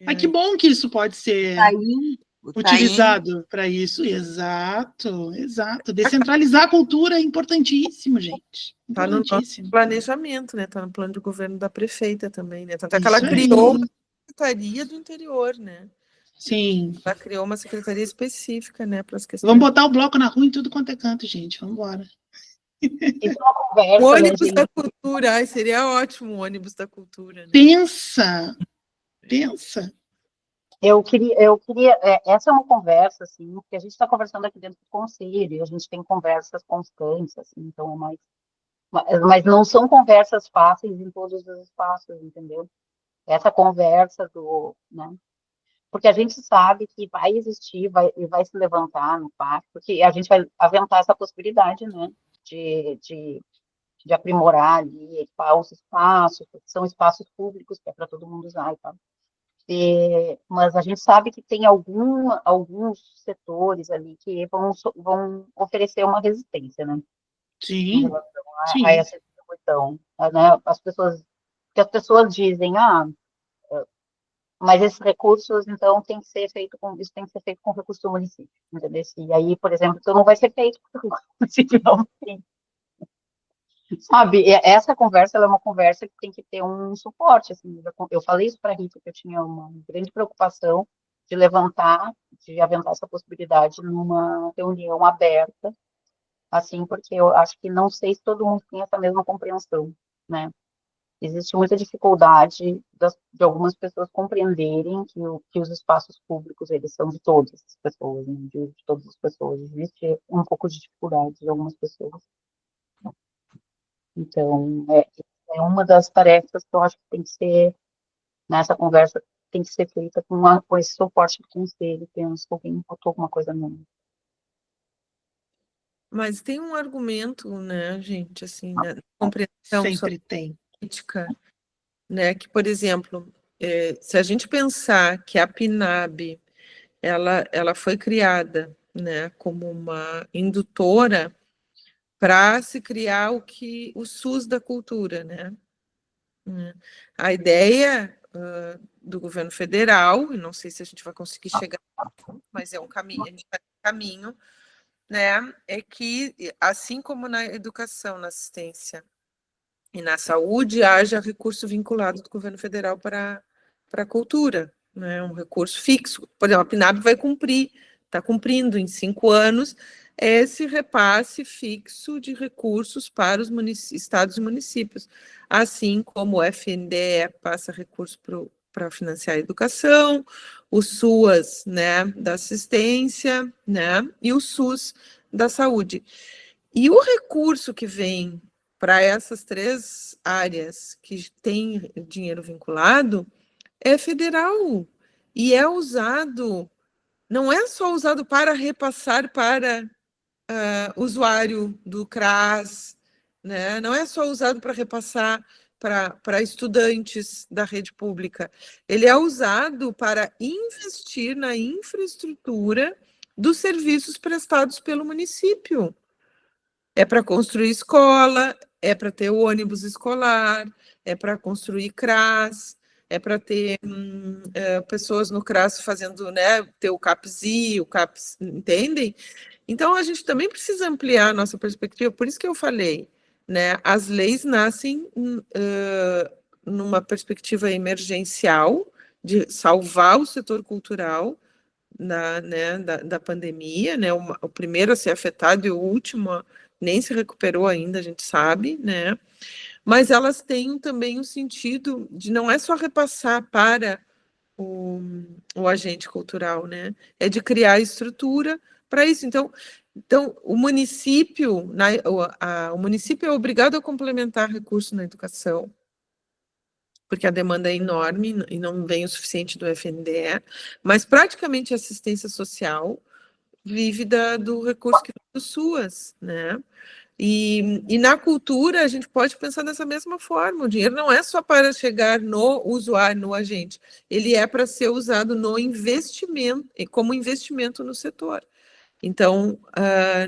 Mas que bom que isso pode ser utilizado para isso. Exato. Descentralizar a cultura é importantíssimo, gente. Está no nosso planejamento, né? Está no plano de governo da prefeita também, né? Tanto é que ela criou uma secretaria do interior, né? Sim. Ela criou uma secretaria específica, né, para as questões. Vamos botar o bloco na rua em tudo quanto é canto, gente. Vamos embora. Isso é uma O conversa, né, ônibus gente? da cultura, ai, seria ótimo o ônibus da cultura, né? Pensa! Eu queria, essa é uma conversa, assim, que a gente está conversando aqui dentro do conselho, e a gente tem conversas constantes, assim, então é mais, mas não são conversas fáceis em todos os espaços, entendeu? Essa conversa né? Porque a gente sabe que vai existir, vai se levantar no parque, porque a gente vai aventar essa possibilidade, né, de aprimorar ali, equipar os espaços, porque são espaços públicos que é para todo mundo usar e tal. Mas a gente sabe que tem alguns setores ali que vão oferecer uma resistência, né? Em Sim, relação a sim. essa distribuição, né? Que as pessoas dizem, mas esses recursos, então, isso tem que ser feito com recurso do município, entendeu? E aí, por exemplo, então não vai ser feito porque o município não tem. Sabe, essa conversa, ela é uma conversa que tem que ter um suporte, assim, eu falei isso para a Rita, que eu tinha uma grande preocupação de aventar essa possibilidade numa reunião aberta, assim, porque eu acho que não sei se todo mundo tem essa mesma compreensão, né? Existe muita dificuldade de algumas pessoas compreenderem que os espaços públicos, eles são de todas as pessoas, né? De todas as pessoas. Existe um pouco de dificuldade de algumas pessoas. Então, é uma das tarefas que eu acho que tem que ser, nessa conversa, tem que ser feita com esse suporte do conselho, penso que alguém botou alguma coisa no... Mas tem um argumento, né, gente, assim, né, compreensão Sempre tem. política, né, que, por exemplo, se a gente pensar que a PNAB, ela foi criada, né, como uma indutora para se criar o SUS da cultura, né? A ideia do governo federal, e não sei se a gente vai conseguir chegar, mas é um caminho, a gente está no caminho, né? É que, assim como na educação, na assistência e na saúde, haja recurso vinculado do governo federal para a cultura, né? Um recurso fixo. Por exemplo, a PNAB vai está cumprindo em 5 anos esse repasse fixo de recursos para os estados e municípios, assim como o FNDE passa recurso para financiar a educação, o SUAS, né, da assistência, né, e o SUS da saúde. E o recurso que vem para essas 3 áreas que tem dinheiro vinculado é federal e é usado, não é só usado para repassar para usuário do CRAS, né? Não é só usado para repassar para estudantes da rede pública, ele é usado para investir na infraestrutura dos serviços prestados pelo município. É para construir escola, é para ter o ônibus escolar, é para construir CRAS, é para ter pessoas no CRAS fazendo, né, ter o CAPSI, o CAPS, entendem? Então, a gente também precisa ampliar a nossa perspectiva, por isso que eu falei, né, as leis nascem numa perspectiva emergencial, de salvar o setor cultural né, da pandemia, né, o primeiro a ser afetado e o último nem se recuperou ainda, a gente sabe, né, mas elas têm também o sentido de não é só repassar para o agente cultural, né, é de criar estrutura para isso. Então, o município, o município é obrigado a complementar recursos na educação, porque a demanda é enorme e não vem o suficiente do FNDE, mas praticamente a assistência social vive do recurso que vem do SUAS, né? E na cultura a gente pode pensar dessa mesma forma, o dinheiro não é só para chegar no usuário, no agente, ele é para ser usado no investimento, como investimento no setor. Então,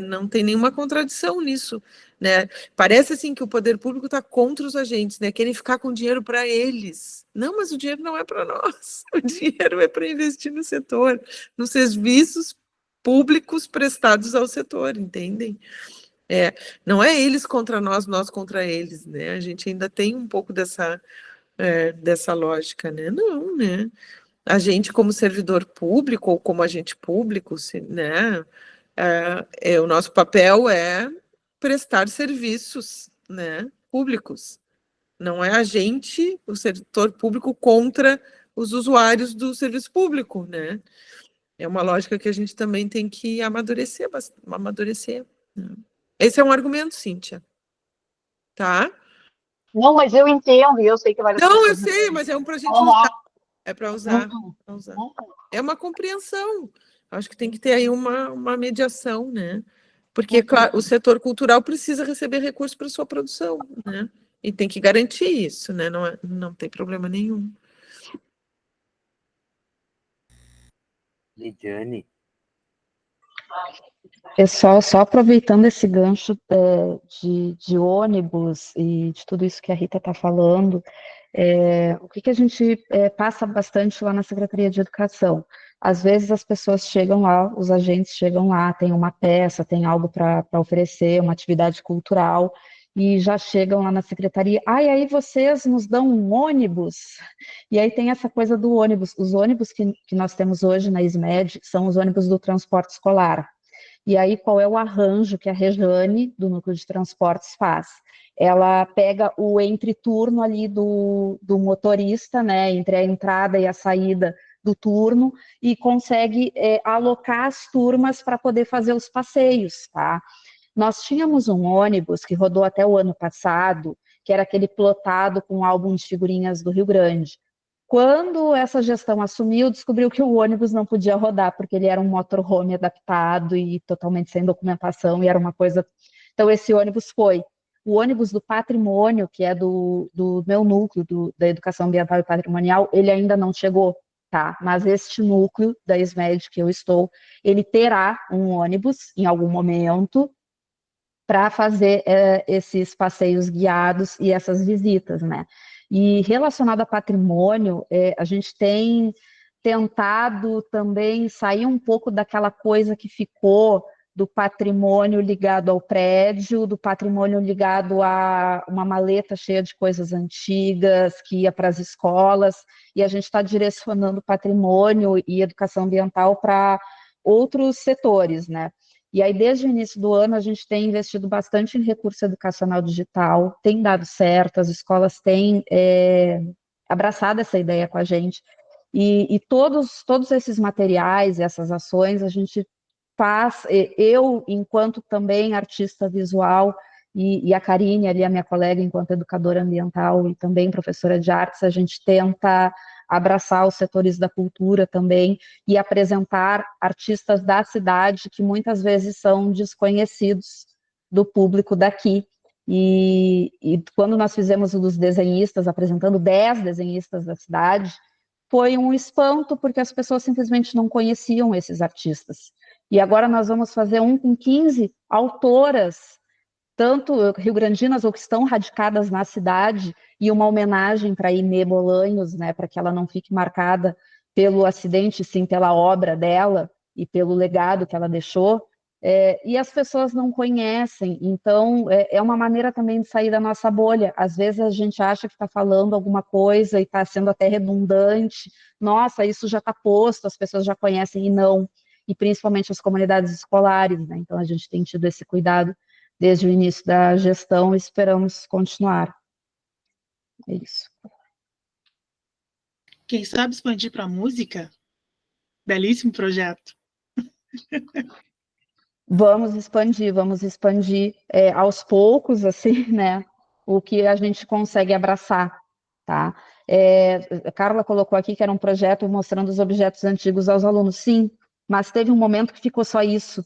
não tem nenhuma contradição nisso, né? Parece assim que o poder público está contra os agentes, né? Querem ficar com dinheiro para eles. Não, mas o dinheiro não é para nós. O dinheiro é para investir no setor, nos serviços públicos prestados ao setor, entendem? Não é eles contra nós, nós contra eles, né? A gente ainda tem um pouco dessa lógica, né? Não, né? A gente, como servidor público ou como agente público, né, o nosso papel é prestar serviços, né, públicos. Não é a gente, o setor público, contra os usuários do serviço público, né? É uma lógica que a gente também tem que amadurecer. Né? Esse é um argumento, Cíntia. Tá? Não, mas eu entendo, e eu sei que várias Não, eu pessoas sei, entendem. mas é um para a gente Uhum. usar. É para usar. Uhum. Pra usar. Uhum. É uma compreensão. Acho que tem que ter aí uma mediação, né? Porque, claro, o setor cultural precisa receber recursos para sua produção, né? E tem que garantir isso, né? Não tem problema nenhum. Lidiane, Pessoal, só aproveitando esse gancho de ônibus e de tudo isso que a Rita está falando, o que a gente passa bastante lá na Secretaria de Educação? Às vezes as pessoas chegam lá, os agentes chegam lá, tem uma peça, tem algo para oferecer, uma atividade cultural, e já chegam lá na secretaria, e aí vocês nos dão um ônibus? E aí tem essa coisa do ônibus. Os ônibus que nós temos hoje na ISMED são os ônibus do transporte escolar. E aí, qual é o arranjo que a Rejane, do Núcleo de Transportes, faz? Ela pega o entreturno ali do motorista, né, entre a entrada e a saída do turno, e consegue alocar as turmas para poder fazer os passeios, tá? Nós tínhamos um ônibus que rodou até o ano passado, que era aquele plotado com álbum de figurinhas do Rio Grande. Quando essa gestão assumiu, descobriu que o ônibus não podia rodar, porque ele era um motorhome adaptado e totalmente sem documentação, e era uma coisa... Então, esse ônibus foi. O ônibus do patrimônio, que é do meu núcleo, da educação ambiental e patrimonial, ele ainda não chegou, tá? Mas este núcleo da SMED que eu estou, ele terá um ônibus em algum momento para fazer esses passeios guiados e essas visitas, né? E relacionado a patrimônio, a gente tem tentado também sair um pouco daquela coisa que ficou do patrimônio ligado ao prédio, do patrimônio ligado a uma maleta cheia de coisas antigas, que ia para as escolas, e a gente está direcionando patrimônio e educação ambiental para outros setores, né? E aí, desde o início do ano, a gente tem investido bastante em recurso educacional digital, tem dado certo, as escolas têm abraçado essa ideia com a gente, e todos esses materiais, essas ações, a gente faz, eu, enquanto também artista visual, e a Karine, ali, a minha colega, enquanto educadora ambiental e também professora de artes, a gente tenta abraçar os setores da cultura também e apresentar artistas da cidade que muitas vezes são desconhecidos do público daqui. E quando nós fizemos o dos desenhistas, apresentando 10 desenhistas da cidade, foi um espanto, porque as pessoas simplesmente não conheciam esses artistas. E agora nós vamos fazer um com 15 autoras, tanto rio-grandinas ou que estão radicadas na cidade, e uma homenagem para Inê Bolanhos, né, para que ela não fique marcada pelo acidente, sim pela obra dela e pelo legado que ela deixou, e as pessoas não conhecem, então é uma maneira também de sair da nossa bolha. Às vezes a gente acha que está falando alguma coisa e está sendo até redundante, nossa, isso já está posto, as pessoas já conhecem, e não, e principalmente as comunidades escolares, né? Então a gente tem tido esse cuidado desde o início da gestão, e esperamos continuar. É isso. Quem sabe expandir para a música? Belíssimo projeto. Vamos expandir aos poucos, assim, né, o que a gente consegue abraçar, tá? A Carla colocou aqui que era um projeto mostrando os objetos antigos aos alunos, sim, mas teve um momento que ficou só isso,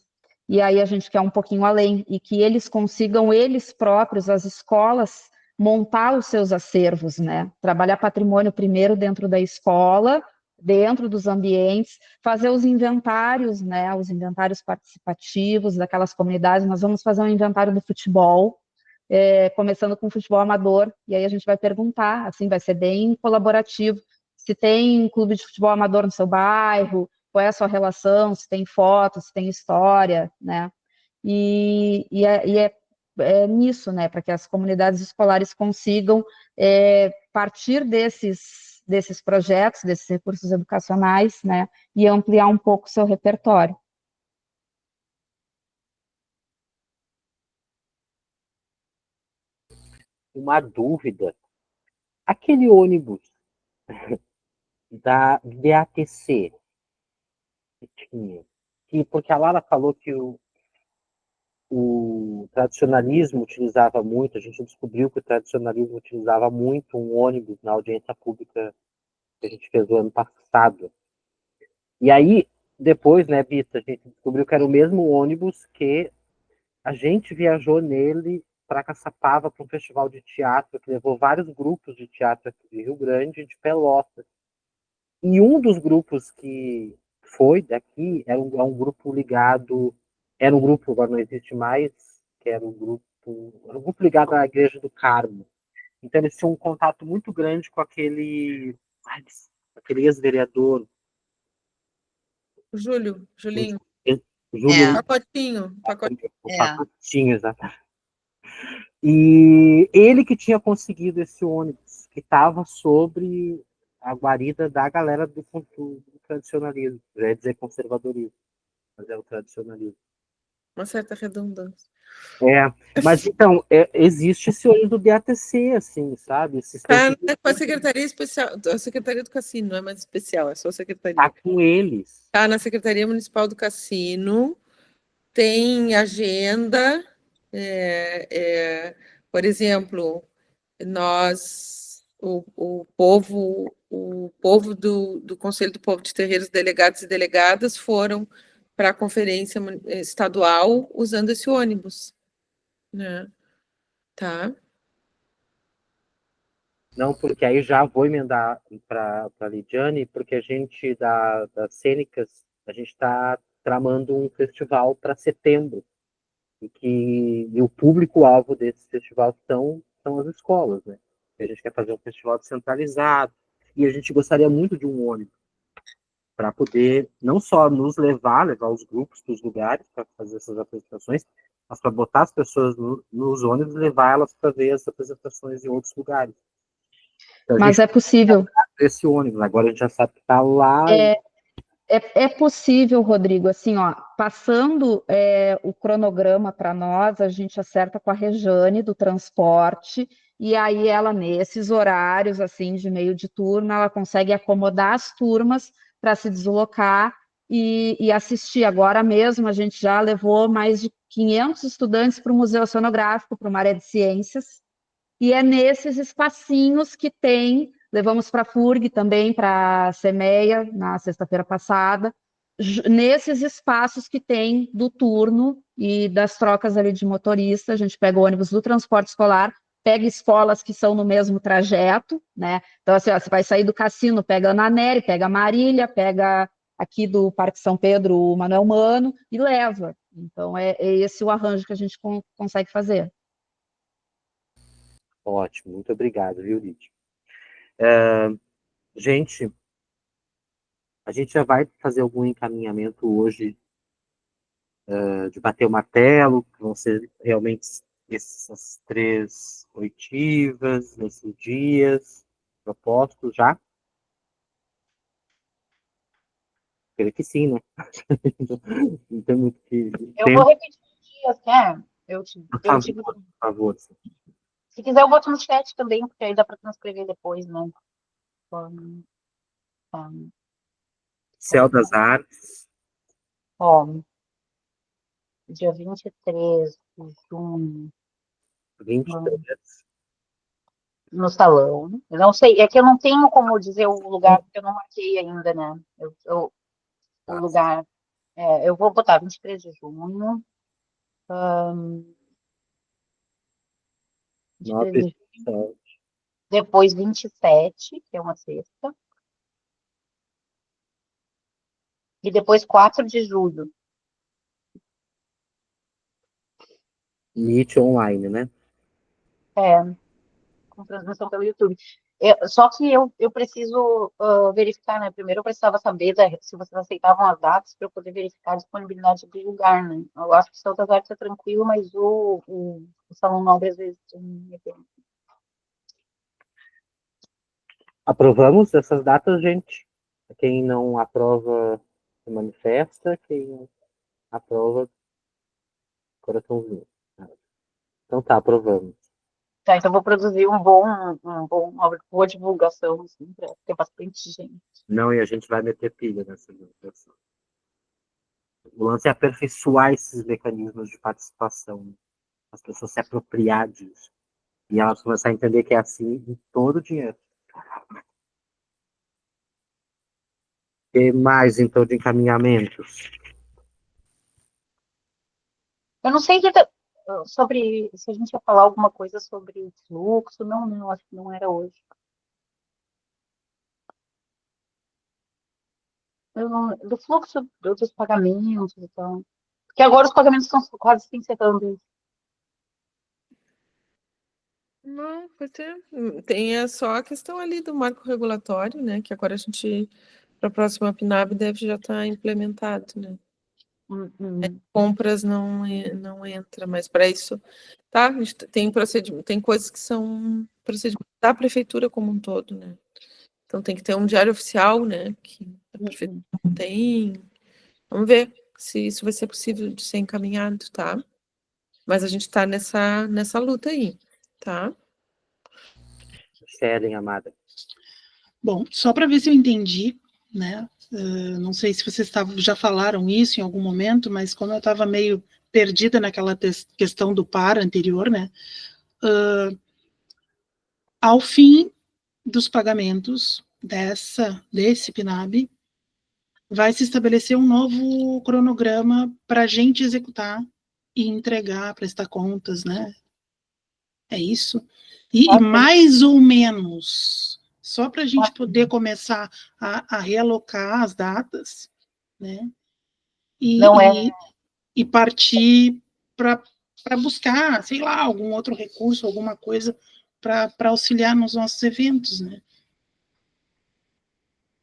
e aí a gente quer um pouquinho além, e que eles consigam, eles próprios, as escolas, montar os seus acervos, né? Trabalhar patrimônio primeiro dentro da escola, dentro dos ambientes, fazer os inventários, né, os inventários participativos daquelas comunidades. Nós vamos fazer um inventário do futebol, começando com o futebol amador, e aí a gente vai perguntar, assim, vai ser bem colaborativo, se tem clube de futebol amador no seu bairro, qual é a sua relação, se tem fotos, se tem história, né, e é nisso, né, para que as comunidades escolares consigam partir desses projetos, desses recursos educacionais, né, e ampliar um pouco o seu repertório. Uma dúvida. Aquele ônibus da DATC que tinha, porque a Lara falou que o tradicionalismo utilizava muito, a gente descobriu que o tradicionalismo utilizava muito um ônibus na audiência pública que a gente fez o ano passado. E aí, depois, né, Bita, a gente descobriu que era o mesmo ônibus que a gente viajou nele para Caçapava, para um festival de teatro, que levou vários grupos de teatro aqui de Rio Grande e de Pelotas. E um dos grupos que foi daqui é um grupo ligado, era um grupo, agora não existe mais, que era um grupo ligado à Igreja do Carmo. Então eles tinham um contato muito grande com aquele ex-vereador, Julinho. Júlio, Pacotinho. o Pacotinho, exatamente. E ele que tinha conseguido esse ônibus, que estava sobre a guarida da galera do tradicionalismo. Já ia dizer conservadorismo, mas é o tradicionalismo. Uma certa redundância. Mas então, existe esse ônibus do DATC, assim, sabe? Com a Secretaria Especial, a Secretaria do Cassino, não é mais especial, é só a Secretaria. Tá com eles. Tá na Secretaria Municipal do Cassino, tem agenda, por exemplo, o povo do Conselho do Povo de Terreiros, delegados e delegadas, foram para a conferência estadual usando esse ônibus, né? Tá? Não, porque aí já vou emendar para a Lidiane, porque a gente das cênicas, a gente está tramando um festival para setembro, e o público-alvo desse festival são as escolas, né? A gente quer fazer um festival descentralizado, e a gente gostaria muito de um ônibus para poder não só nos levar os grupos para os lugares para fazer essas apresentações, mas para botar as pessoas nos ônibus e levar elas para ver as apresentações em outros lugares. Então, Mas é possível. Esse ônibus, agora a gente já sabe que está lá. É possível, Rodrigo, assim, ó, passando o cronograma para nós, a gente acerta com a Rejane do transporte, e aí ela, nesses horários, assim, de meio de turma, ela consegue acomodar as turmas para se deslocar e assistir. Agora mesmo, a gente já levou mais de 500 estudantes para o Museu Oceanográfico, para uma área de ciências, e é nesses espacinhos que tem. Levamos para a FURG também, para a CEMEA, na sexta-feira passada, nesses espaços que tem do turno e das trocas ali de motorista. A gente pega o ônibus do transporte escolar, pega escolas que são no mesmo trajeto, né? Então, assim, ó, você vai sair do Cassino, pega a Ana Nery, pega a Marília, pega aqui do Parque São Pedro, o Manuel Mano, e leva. Então, é esse o arranjo que a gente consegue fazer. Ótimo, muito obrigado, viu, Lid? Gente, a gente já vai fazer algum encaminhamento hoje de bater o martelo, que vão ser realmente essas 3 oitivas, nesses dias propostos já? Creio que sim, né? Não tem muito que... Eu vou repetir os dias, quer? Por favor. Se quiser, eu boto no chat também, porque aí dá para transcrever depois, né? Céu das Artes. Ó, dia 23 de junho. 23. No salão. Eu não sei, é que eu não tenho como dizer o lugar, porque eu não marquei ainda, né? O lugar. Eu vou botar 23 de junho. 23 de junho. Depois 27, que é uma sexta. E depois 4 de julho. Meet online, né? Com transmissão pelo YouTube. Só que eu preciso verificar, né? Primeiro eu precisava saber se vocês aceitavam as datas para eu poder verificar a disponibilidade do lugar, né? Eu acho que o Salão das Artes é tranquilo, mas o Salão Nobre às vezes tem evento. Aprovamos essas datas, gente? Quem não aprova se manifesta, quem aprova, coraçãozinho. Então tá, aprovamos. Tá, então eu vou produzir uma boa divulgação, assim, para ter bastante gente. Não, e a gente vai meter pilha nessa divulgação. O lance é aperfeiçoar esses mecanismos de participação, né? As pessoas se apropriar disso. E elas começar a entender que é assim em todo o dinheiro. E mais, então, de encaminhamentos? Eu não sei, Rita, sobre se a gente ia falar alguma coisa sobre o fluxo. Não, acho que não era hoje. Do fluxo dos pagamentos e tal. Porque agora os pagamentos estão quase se encerrando. Não, pode ter. Tem só a questão ali do marco regulatório, né? Que agora a gente, para a próxima PNAB, deve já estar implementado, né? Compras não entra, mas para isso, tá? A gente tem procedimento, tem coisas que são procedimentos da prefeitura como um todo, né? Então tem que ter um diário oficial, né? Que a prefeitura não tem. Vamos ver se isso vai ser possível de ser encaminhado, tá? Mas a gente está nessa luta aí, tá? Sharing, amada. Bom, só para ver se eu entendi, né? Não sei se vocês já falaram isso em algum momento, mas como eu estava meio perdida naquela questão do par anterior, né? Ao fim dos pagamentos desse PNAB, vai se estabelecer um novo cronograma para a gente executar e entregar, prestar contas, né? É isso? E mais ou menos, só para a gente poder começar a realocar as datas, né? E partir para buscar, sei lá, algum outro recurso, alguma coisa para auxiliar nos nossos eventos, né?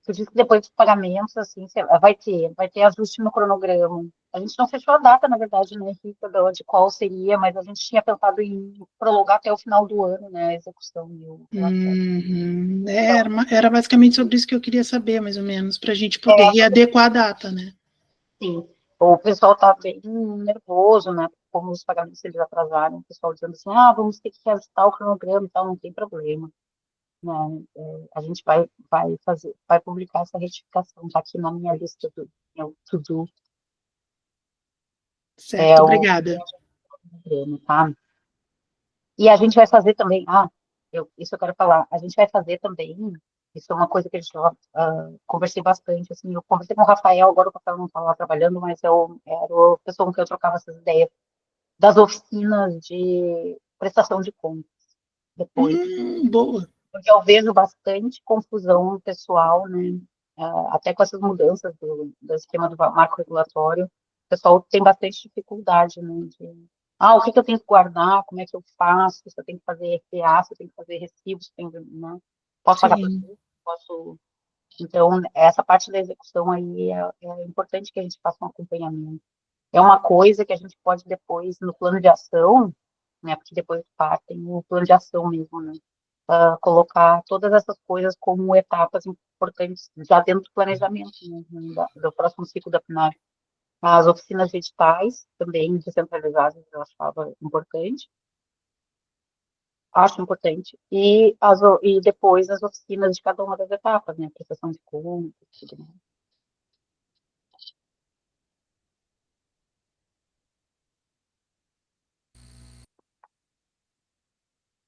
Tu disse que depois dos pagamentos, assim, vai ter ajuste no cronograma. A gente não fechou a data, na verdade, né, Rita, de qual seria, mas a gente tinha pensado em prolongar até o final do ano, né, a execução e o relatório. Era basicamente sobre isso que eu queria saber, mais ou menos, para a gente poder readequar a data, né? Sim. O pessoal está bem nervoso, né, como os pagamentos eles atrasaram, o pessoal dizendo assim, vamos ter que ajustar o cronograma e tal, não tem problema. Né? A gente vai publicar essa retificação, está aqui na minha lista do meu to-do. Certo, obrigada. Tá? E a gente vai fazer também, isso eu quero falar, a gente vai fazer também, isso é uma coisa que a gente conversei bastante, assim, eu conversei com o Rafael, agora o Rafael não está lá trabalhando, mas era a pessoa com quem eu trocava essas ideias, das oficinas de prestação de contas, depois. Boa. Porque eu vejo bastante confusão no pessoal, né? Até com essas mudanças do esquema do marco regulatório, o pessoal tem bastante dificuldade, né? O que eu tenho que guardar, como é que eu faço, se eu tenho que fazer RPA, se eu tenho que fazer recibos, né? Posso pagar por tudo, posso... Então, essa parte da execução aí é importante que a gente faça um acompanhamento. É uma coisa que a gente pode depois, no plano de ação, né? Porque depois tem o plano de ação mesmo, né? Colocar todas essas coisas como etapas importantes já dentro do planejamento, né, do próximo ciclo da PNAD. As oficinas digitais, também descentralizadas, eu achava importante. Acho importante. E depois as oficinas de cada uma das etapas, né? Prestação de contas, tudo mais.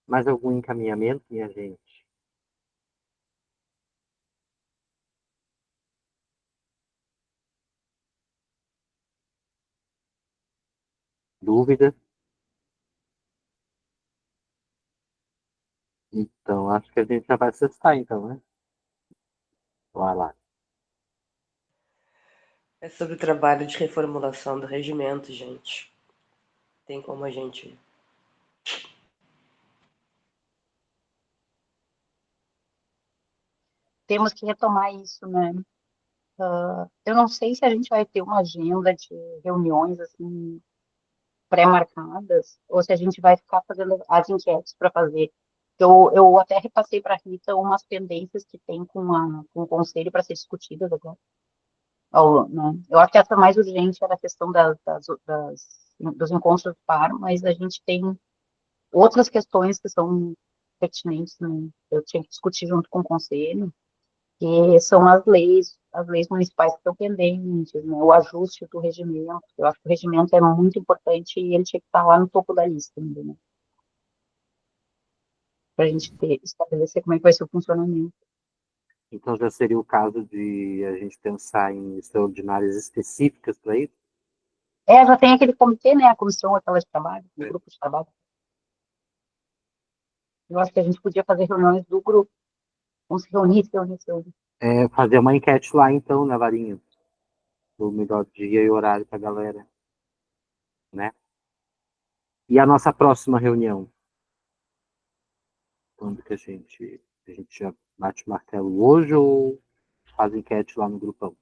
Mais algum encaminhamento, minha gente? Dúvida? Então, acho que a gente já vai cestar, então, né? Vai lá. É sobre o trabalho de reformulação do regimento, gente. Tem como a gente... Temos que retomar isso, né? Eu não sei se a gente vai ter uma agenda de reuniões, assim, pré-marcadas, ou se a gente vai ficar fazendo as enquetes para fazer. Eu até repassei para a Rita umas pendências que tem com o conselho para ser discutidas agora. Né? Eu acho que essa mais urgente era a questão dos encontros do par, mas a gente tem outras questões que são pertinentes, né? Eu tinha que discutir junto com o conselho, que são as leis municipais que estão pendentes, né? O ajuste do regimento. Eu acho que o regimento é muito importante e ele tinha que estar lá no topo da lista, né? Para a gente estabelecer como é que vai ser o funcionamento. Então já seria o caso de a gente pensar em extraordinárias específicas para isso? Já tem aquele comitê, né? A comissão aquela de trabalho, o grupo de trabalho. Eu acho que a gente podia fazer reuniões do grupo. Vamos se reunir. Fazer uma enquete lá então, né, Varinha? O melhor dia e horário para a galera, né? E a nossa próxima reunião? Quando que a gente já bate o martelo hoje ou faz enquete lá no grupão?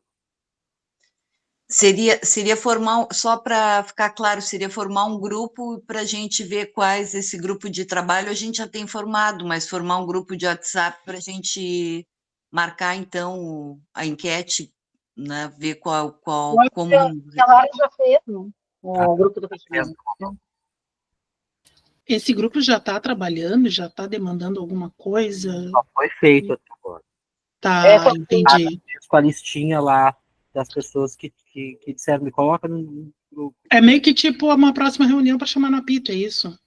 Seria formar, só para ficar claro, seria formar um grupo para a gente ver quais esse grupo de trabalho a gente já tem formado, mas formar um grupo de WhatsApp para a gente marcar, então, a enquete, né, ver como... A Lara já fez, né? O grupo do regimento. Esse grupo já está trabalhando, já está demandando alguma coisa? Só foi feito até agora. Tá, entendi. Com a listinha lá das pessoas que disseram, me coloca no grupo. É meio que tipo uma próxima reunião para chamar no apito, é isso?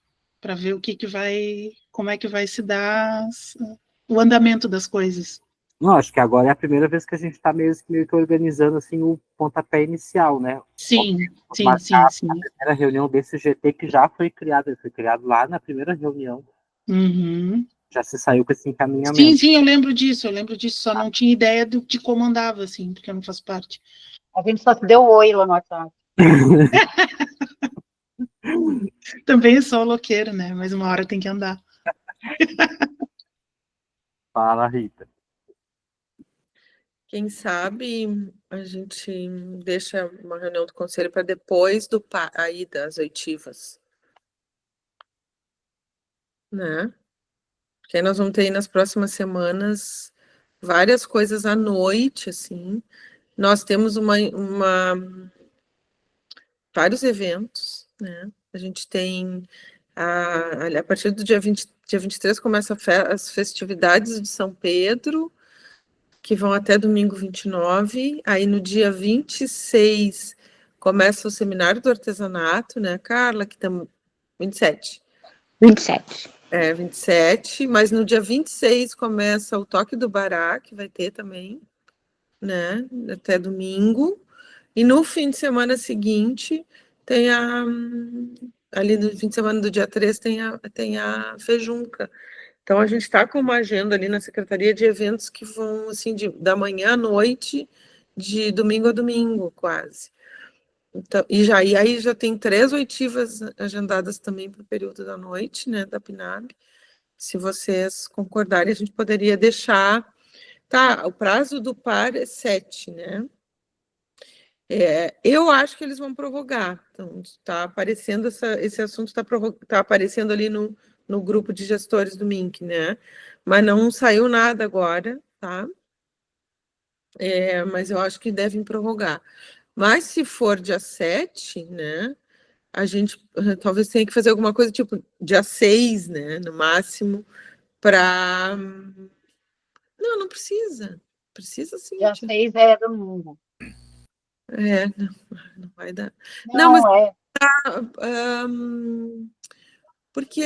Para ver o que vai, como é que vai se dar o andamento das coisas. Não, acho que agora é a primeira vez que a gente está meio que organizando assim o pontapé inicial, né? Sim. A primeira reunião desse GT que já foi criado, ele foi criado lá na primeira reunião. Uhum. Já se saiu com esse encaminhamento. Sim, eu lembro disso, de não tinha ideia de como andava, assim, porque eu não faço parte. A gente só se deu oi lá no WhatsApp. Também sou loqueiro, né? Mas uma hora tem que andar. Fala, Rita. Quem sabe a gente deixa uma reunião do conselho para depois aí das oitivas, né? Porque aí nós vamos ter aí nas próximas semanas várias coisas à noite, assim. Nós temos vários eventos, né? A gente tem a partir do dia 23 começa as festividades de São Pedro, que vão até domingo 29. Aí no dia 26 começa o seminário do artesanato, né, Carla? Que estamos 27. 27. 27, mas no dia 26 começa o Toque do Bará, que vai ter também, né? Até domingo. E no fim de semana seguinte tem ali no fim de semana do dia 3 tem a Fejunca. Então, a gente está com uma agenda ali na Secretaria de Eventos que vão, assim, da manhã à noite, de domingo a domingo, quase. Então, e aí já tem 3 oitivas agendadas também para o período da noite, né, da PNAB. Se vocês concordarem, a gente poderia deixar... Tá, o prazo do par é 7, né? Eu acho que eles vão prorrogar. Então, está aparecendo esse assunto, está aparecendo ali no grupo de gestores do MINC, né? Mas não saiu nada agora, tá? Mas eu acho que devem prorrogar. Mas se for dia 7, né? A gente talvez tenha que fazer alguma coisa tipo dia 6, né? No máximo, para... Não precisa. Precisa sim. Dia 6 é domingo. Não vai dar. Não, mas... Porque,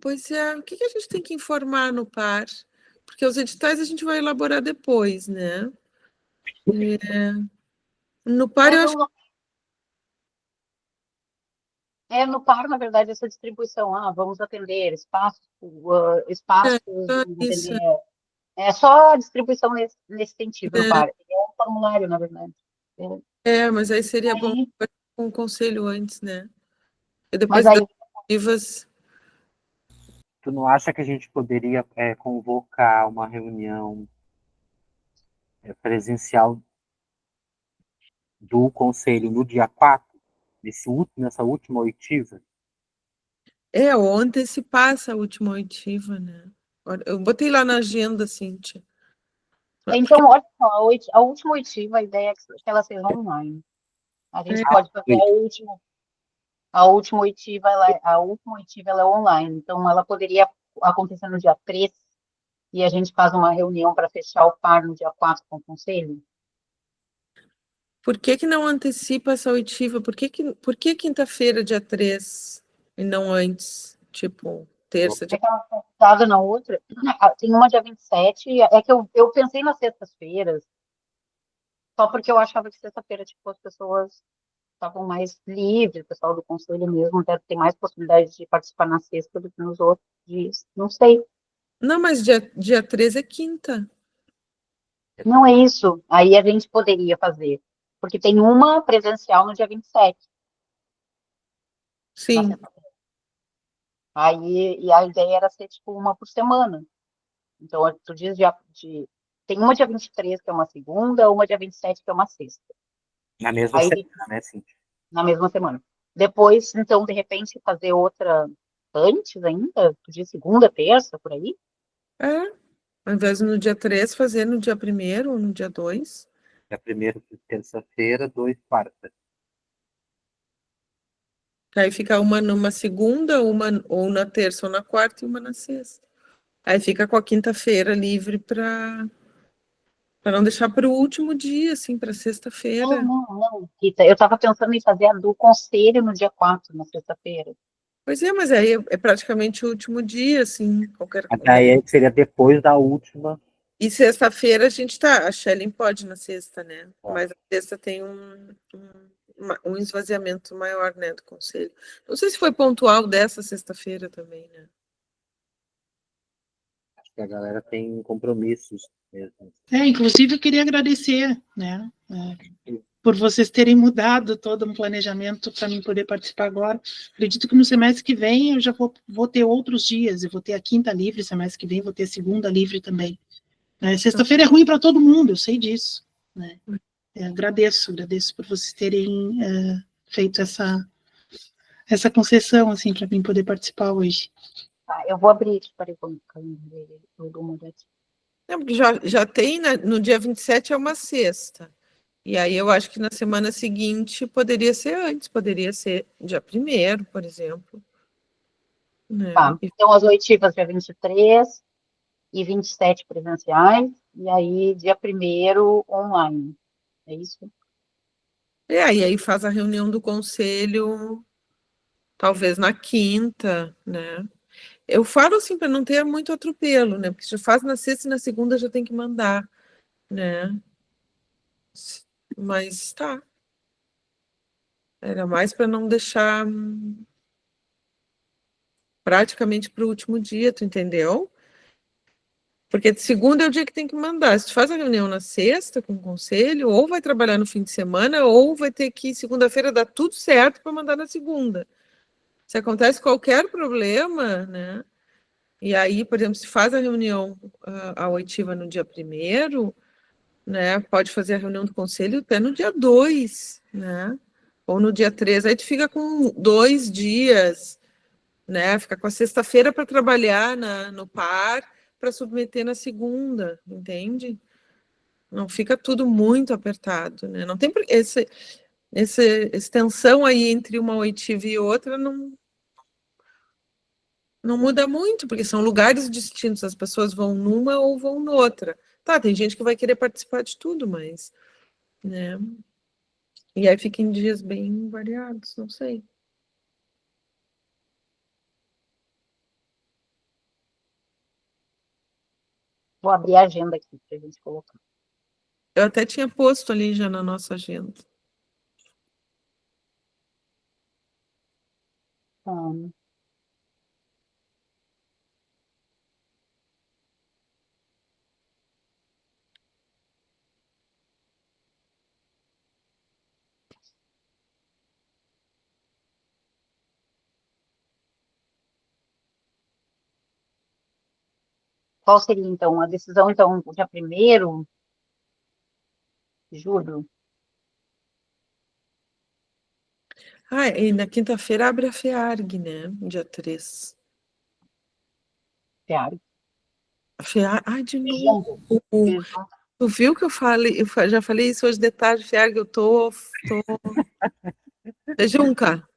pois o que a gente tem que informar no par? Porque os editais a gente vai elaborar depois, né? No par eu acho... no par, na verdade, essa distribuição, vamos atender espaços, vamos atender... É só a distribuição nesse sentido no par. É um formulário, na verdade. Mas aí seria bom com o conselho antes, né? E mas depois aí... das ativas... Tu não acha que a gente poderia convocar uma reunião presencial do conselho no dia 4, nessa última oitiva? ou antecipar essa última oitiva, né? Eu botei lá na agenda, Cíntia. Então, olha só, a última oitiva, a ideia é que ela seja online. A gente pode fazer a última oitiva, ela é online. Então, ela poderia acontecer no dia 3 e a gente faz uma reunião para fechar o par no dia 4 com o conselho. Por que que não antecipa essa oitiva? Por que quinta-feira, dia 3, e não antes? Tipo, terça, É dia... que ela foi dada na outra. Tem uma dia 27, é que eu pensei nas sextas-feiras, só porque eu achava que sexta-feira, tipo, as pessoas estavam mais livres, o pessoal do conselho mesmo deve ter mais possibilidade de participar na sexta do que nos outros dias. Não sei. Não, mas dia 3 é quinta. Não é isso. Aí a gente poderia fazer. Porque tem uma presencial no dia 27, na Sim. sexta-feira. Aí, e a ideia era ser, tipo, uma por semana. Então, tu diz tem uma dia 23, que é uma segunda, uma dia 27, que é uma sexta. Na mesma Aí, semana, né, Cíntia? na mesma semana. Depois, então, de repente, fazer outra antes ainda, tu diz segunda, terça, por aí? Ao invés de no dia 3, fazer no dia 1º ou no dia 2. É primeiro, terça-feira, 2, quarta. Aí fica uma numa segunda, uma ou na terça ou na quarta e uma na sexta. Aí fica com a quinta-feira livre para não deixar para o último dia, assim, para sexta-feira. Não, Rita. Eu estava pensando em fazer a do conselho no dia 4, na sexta-feira. Pois é, mas aí é praticamente o último dia, assim, qualquer coisa. Daí seria depois da última. E sexta-feira a Shelley pode na sexta, né? Mas a sexta tem um esvaziamento maior, né, do conselho. Não sei se foi pontual dessa sexta-feira também, né? Acho que a galera tem compromissos mesmo. Inclusive eu queria agradecer, né, por vocês terem mudado todo um planejamento para mim poder participar agora. Acredito que no semestre que vem eu já vou ter outros dias, eu vou ter a quinta livre, semestre que vem vou ter a segunda livre também. Sexta-feira é ruim para todo mundo, eu sei disso, né? Agradeço por vocês terem feito essa concessão, assim, para mim poder participar hoje. Tá, eu vou abrir aqui para eu dou uma olhada. Não, porque já tem, né, no dia 27 é uma sexta. E aí eu acho que na semana seguinte poderia ser antes, poderia ser dia 1º, por exemplo. Né? Tá, então as oitivas dia 23 e 27 presenciais, e aí dia 1º online. É isso? E aí faz a reunião do conselho, talvez na quinta, né? Eu falo assim para não ter muito atropelo, né? Porque já faz na sexta e na segunda já tem que mandar, né? Mas tá. Era mais para não deixar praticamente para o último dia, tu entendeu? Porque de segunda é o dia que tem que mandar. Se tu faz a reunião na sexta com o conselho, ou vai trabalhar no fim de semana, ou vai ter que segunda-feira dar tudo certo para mandar na segunda. Se acontece qualquer problema, né? E aí, por exemplo, se faz a reunião, a oitiva no dia 1º, né? Pode fazer a reunião do conselho até no dia 2, né? Ou no dia 3. Aí tu fica com 2 dias, né? Fica com a sexta-feira para trabalhar no par, para submeter na segunda, entende? Não fica tudo muito apertado, né? Não tem essa extensão aí entre uma oitiva e outra, não muda muito, porque são lugares distintos, as pessoas vão numa ou vão noutra. Tá, tem gente que vai querer participar de tudo, mas, né? E aí fica em dias bem variados, não sei. Vou abrir a agenda aqui para a gente colocar. Eu até tinha posto ali já na nossa agenda. Qual seria, então, a decisão, então, dia 1º de julho? Ah, e na quinta-feira abre a FEARG, né? Dia 3. Claro. A FEARG, ai, de novo. Junto. Tu viu que eu falei, já falei isso hoje de tarde, FEARG, eu tô Fejunca.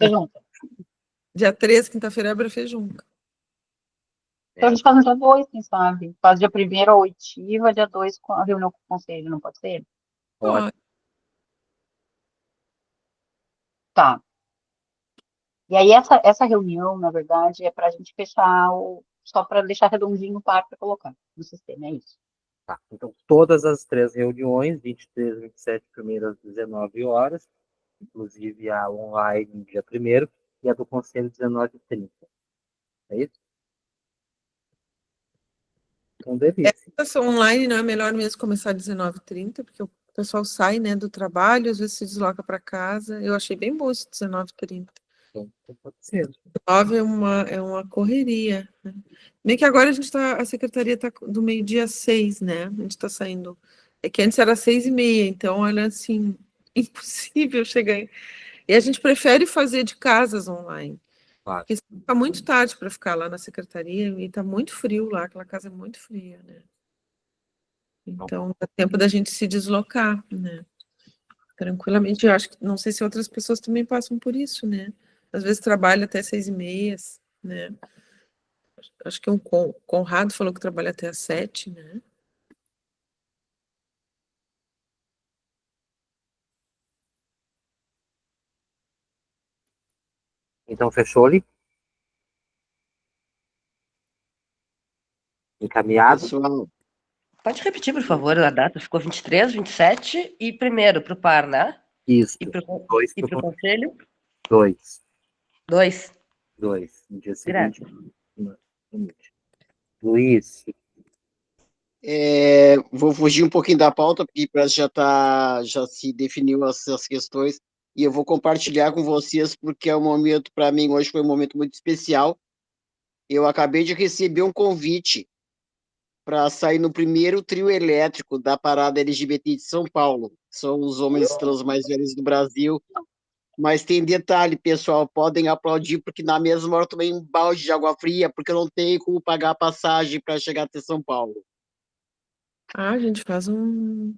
Junto. Dia 3, quinta-feira, abre a Fejunca. Então a gente faz no dia 2, quem sabe? Faz dia 1º a oitiva, dia 2 com a reunião com o conselho, não pode ser? Ó, Tá. E aí essa reunião, na verdade, é para a gente fechar só para deixar redondinho o par para colocar no sistema, é isso. Tá. Então, todas as 3 reuniões, 23, 27, primeiro às 19 horas, inclusive a online dia 1º e a do conselho 19h30. É isso? Então, delícia. essa online não é melhor mesmo começar às 19h30, porque o pessoal sai, né, do trabalho, às vezes se desloca para casa. Eu achei bem bom esse 19h30. Então, pode ser. 9 é uma correria, né? Bem que agora a secretaria está do meio-dia às 6, né? A gente está saindo. É que antes era 6h30, então olha assim, impossível chegar. E a gente prefere fazer de casas online. Claro. Porque fica muito tarde para ficar lá na secretaria e está muito frio lá, aquela casa é muito fria, né? Então dá tempo da gente se deslocar, né? Tranquilamente. Eu acho que não sei se outras pessoas também passam por isso, né? Às vezes trabalha até 6h30, né? Acho que o Conrado falou que trabalha até às 7, né? Então, fechou ali? Encaminhado? Pessoal, Pode repetir, por favor, a data? Ficou 23, 27 e 1º para o par, né? Isso. E para o 2 para o conselho? 2. 2. 2. No dia Graças. seguinte. Luiz, vou fugir um pouquinho da pauta, porque parece que já se definiu essas questões, e eu vou compartilhar com vocês, porque é um momento, para mim, hoje foi um momento muito especial. Eu acabei de receber um convite para sair no primeiro trio elétrico da parada LGBT de São Paulo. São os homens trans mais velhos do Brasil. Mas tem detalhe, pessoal, podem aplaudir, porque na mesma hora eu tomei um balde de água fria, porque eu não tenho como pagar a passagem para chegar até São Paulo. Ah, a gente faz um.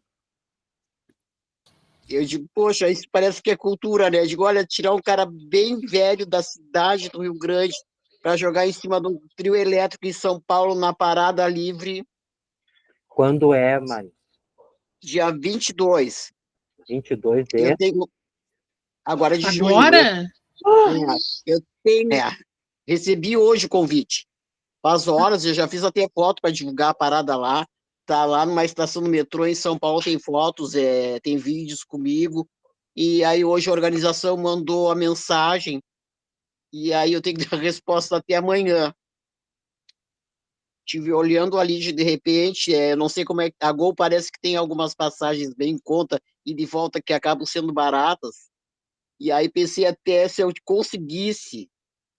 Eu digo, poxa, isso parece que é cultura, né? Eu digo, olha, tirar um cara bem velho da cidade do Rio Grande para jogar em cima de um trio elétrico em São Paulo, na parada livre, quando é, Mari? dia 22. 22 Eu de... tenho. Agora de junho. Agora? Eu tenho. Recebi hoje o convite. Faz horas, eu já fiz até foto para divulgar a parada lá. Tá lá numa estação do metrô em São Paulo, tem fotos, tem vídeos comigo. E aí hoje a organização mandou a mensagem, e aí eu tenho que dar a resposta até amanhã. Estive olhando ali de repente, não sei como é. A Gol parece que tem algumas passagens bem em conta e de volta que acabam sendo baratas. E aí pensei até se eu conseguisse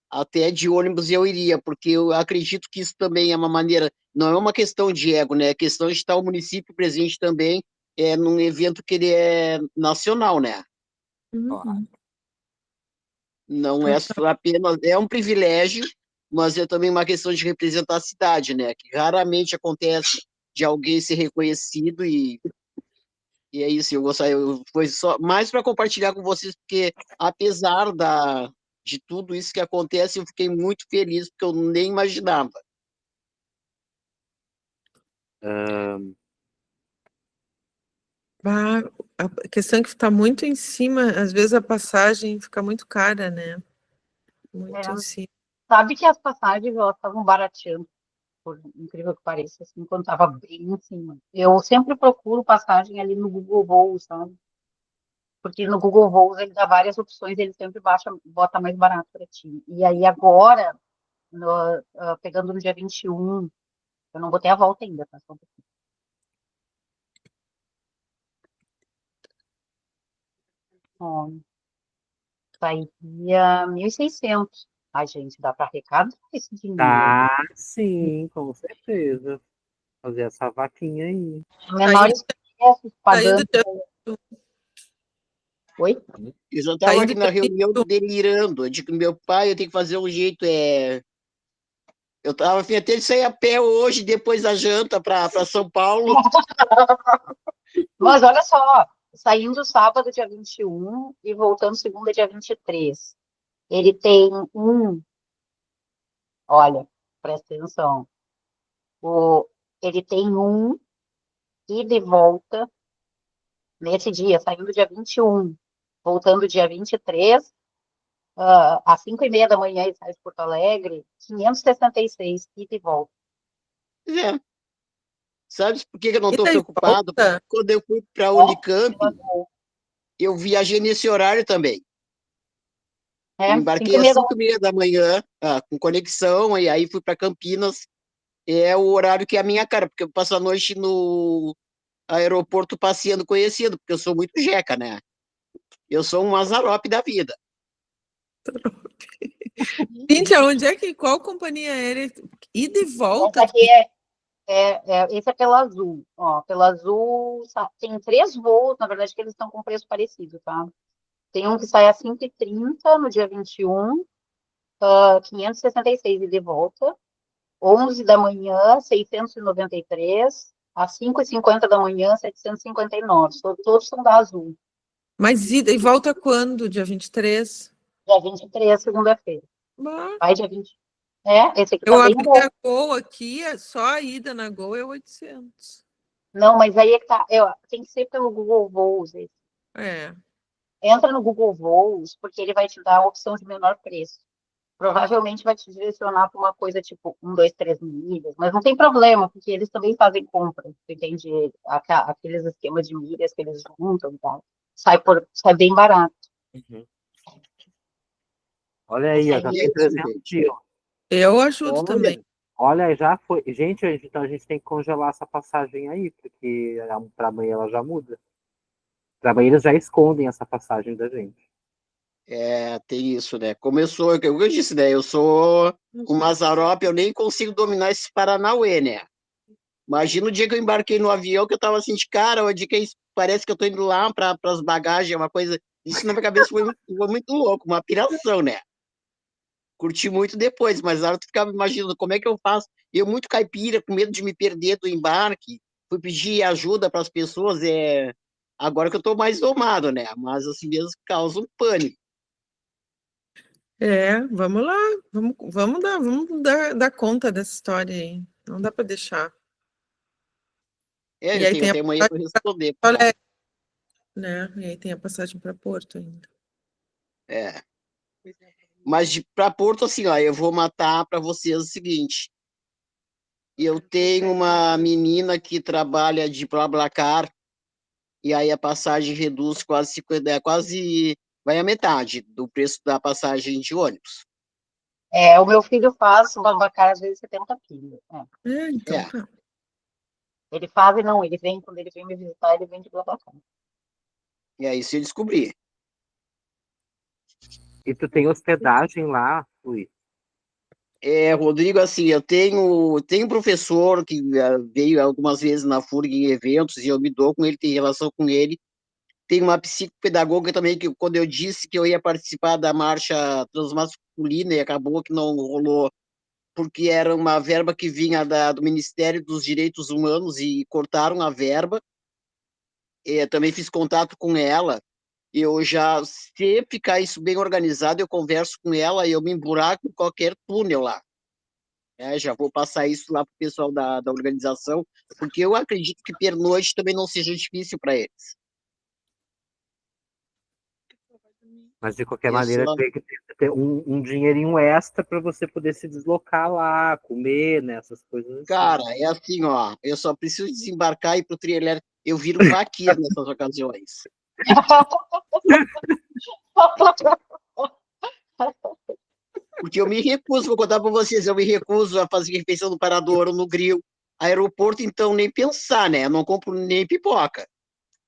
até de ônibus eu iria, porque eu acredito que isso também é uma maneira, não é uma questão de ego, né? É questão de estar o município presente também num evento que ele é nacional, né? Uhum. Não é só apenas, é um privilégio, mas é também uma questão de representar a cidade, né? Que raramente acontece de alguém ser reconhecido e é isso, eu gostaria, foi só mais para compartilhar com vocês, porque apesar de tudo isso que acontece, eu fiquei muito feliz, porque eu nem imaginava. A questão é que está muito em cima, às vezes a passagem fica muito cara, né? Muito em cima. Sabe que as passagens elas estavam barateando, por incrível que pareça, assim, quando estava bem em cima. Eu sempre procuro passagem ali no Google Voos, sabe? Porque no Google Voos ele dá várias opções, ele sempre bota mais barato para ti. E aí agora, pegando no dia 21, eu não botei a volta ainda, tá? Só um pouquinho. Ó, sairia 1.600. Ai, gente, dá para arrecadar esse dinheiro. Ah, sim, com certeza. Fazer essa vaquinha aí. Menores preços, pagando. Saindo Oi? Eu já estava Saindo aqui na dia reunião 21. delirando. Eu digo, meu pai, eu tenho que fazer um jeito. Eu estava a fim até de sair a pé hoje, depois da janta, para São Paulo. Mas olha só, saindo sábado, dia 21, e voltando segunda, dia 23. Ele tem olha, presta atenção, ele tem ida e volta nesse dia, saindo dia 21, voltando dia 23, às 5:30 da manhã ele sai de Porto Alegre, 566, ida e volta. É. Sabe por que eu não estou Ida e preocupado? volta? Quando eu fui para a É, Unicamp, pela Gol. eu viajei nesse horário também. Eu É, embarquei às 5:30 da manhã. 5:30 da manhã, com conexão, e aí fui para Campinas. É o horário que é a minha cara, porque eu passo a noite no aeroporto passeando conhecido, porque eu sou muito jeca, né? Eu sou um Mazarope da vida. Cíntia, qual companhia aérea? Ida e volta? Essa aqui esse é pela Azul. Ó, pela Azul tem 3 voos, na verdade, que eles estão com preço parecido, tá? Tem um que sai às 5:30 no dia 21, 566 e de volta. 11 da manhã, 693. Às 5:50 da manhã, 759. Todos são da Azul. Mas ida e volta quando? Dia 23? Dia 23, segunda-feira. Bah. Vai dia 20. Esse aqui Eu tá bem abri bom. a Gol aqui, só a ida na Gol é 800. Não, mas aí é que tá. Tem que ser pelo Google Voos. É. Entra no Google Voos, porque ele vai te dar a opção de menor preço. Provavelmente vai te direcionar para uma coisa tipo 1, 2, 3 milhas, mas não tem problema, porque eles também fazem compra, entende? Aqueles esquemas de milhas que eles juntam e tal. Sai bem barato. Uhum. Olha aí, ó, já É tem isso, 300 gente. dias. Eu ajudo também. Olha, já foi. Gente, então a gente tem que congelar essa passagem aí, porque para amanhã ela já muda. Para amanhã eles já escondem essa passagem da gente. Tem isso, né? Como eu disse, né? Eu sou o Mazarope, eu nem consigo dominar esse Paranauê, né? Imagina o dia que eu embarquei no avião, que eu tava assim, de cara, o dia que parece que eu tô indo lá para as bagagens, uma coisa. Isso na minha cabeça foi muito louco, uma piração, né? Curti muito depois, mas na hora tu ficava imaginando como é que eu faço. Eu muito caipira, com medo de me perder do embarque, fui pedir ajuda para as pessoas, agora que eu tô mais domado, né? Mas assim mesmo causa um pânico. Vamos lá, vamos dar conta dessa história aí. Não dá para deixar. E Eu aí tenho tem a até amanhã para responder. Porto Alegre, né? E aí tem a passagem para Porto ainda. Mas para Porto, assim, ó, eu vou matar para vocês o seguinte. Eu tenho uma menina que trabalha de BlaBlaCar, e aí a passagem reduz quase 50, quase vai a metade do preço da passagem de ônibus. O meu filho faz uma vacada às vezes 70 quilos. Então tá. Ele faz e não, ele vem, quando ele vem me visitar, ele vem de BlaBlaCar. E aí se eu descobrir. E tu tem hospedagem lá, Luiz? Rodrigo, assim, eu tenho um professor que veio algumas vezes na FURG em eventos e eu me dou com ele, tenho relação com ele. Tem uma psicopedagoga também que quando eu disse que eu ia participar da marcha transmasculina e acabou que não rolou porque era uma verba que vinha do Ministério dos Direitos Humanos e cortaram a verba. Também fiz contato com ela. Eu já, se ficar isso bem organizado, eu converso com ela e eu me emburaco em qualquer túnel lá. Já vou passar isso lá para o pessoal da organização, porque eu acredito que pernoite também não seja difícil para eles. Mas de qualquer maneira, tem que ter um dinheirinho extra para você poder se deslocar lá, comer, né, essas coisas assim. Cara, é assim, ó, eu só preciso desembarcar e ir pro trailer, eu viro vaqueiro nessas ocasiões. Porque eu me recuso, vou contar para vocês, eu me recuso a fazer refeição no parador ou no grill. Aeroporto, então, nem pensar, né? Eu não compro nem pipoca.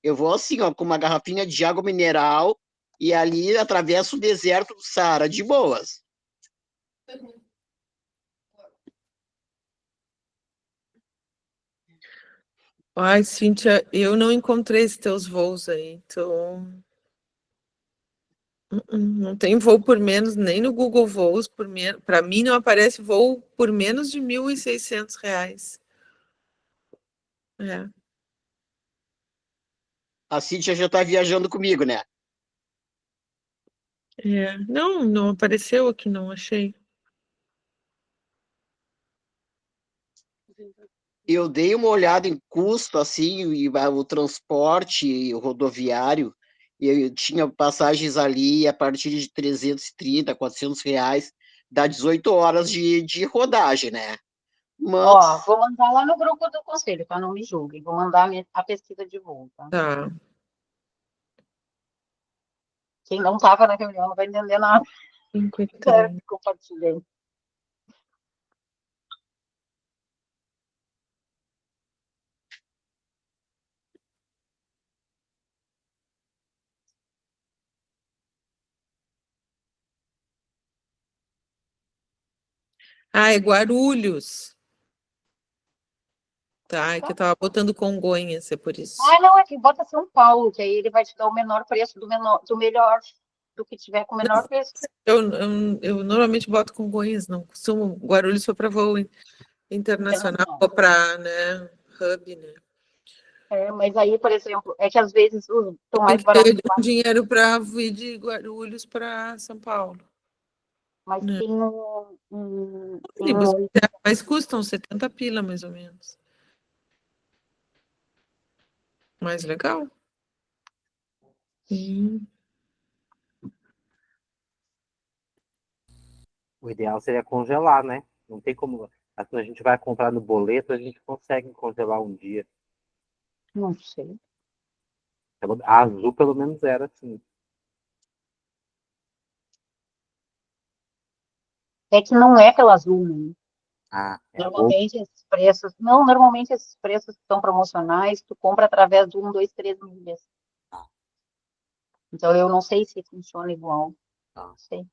Eu vou assim, ó, com uma garrafinha de água mineral e ali atravesso o deserto do Saara, de boas. Ai, Cíntia, eu não encontrei esses teus voos aí, então Não tem voo por menos, nem no Google Voos por menos. Para mim não aparece voo por menos de R$ 1.600. É. A Cíntia já está viajando comigo, né? Não apareceu aqui, não achei. Eu dei uma olhada em custo, assim, e o transporte rodoviário, e eu tinha passagens ali a partir de 330, R$ 400, dá 18 horas de rodagem, né? Ó, Mas, vou mandar lá no grupo do conselho, tá? Não me julguem. Vou mandar a pesquisa de voo, tá? Tá. Quem não estava na reunião não vai entender nada. 5h30. Compartilhei. É Guarulhos. Tá, é que eu tava botando Congonhas, é por isso. Ah, não, é que bota São Paulo, que aí ele vai te dar o menor preço do melhor, do que tiver com o menor preço. Eu normalmente boto Congonhas, não costumo. Guarulhos foi para voo internacional ou para, né, hub, né? Mas aí, por exemplo, é que às vezes estão Tem mais que baratos. ter um dinheiro para vir de Guarulhos para São Paulo. Mas Né? tem Ônibus, mas custam 70 pila, mais ou menos. Mais legal. O ideal seria congelar, né? Não tem como. A gente vai comprar no boleto, a gente consegue congelar um dia. Não sei. A Azul, pelo menos, era assim. É que não é pela Azul, né? Normalmente esses preços são promocionais, tu compra através de 1, 2, 3 milhas. Então, eu não sei se funciona igual. Não sei.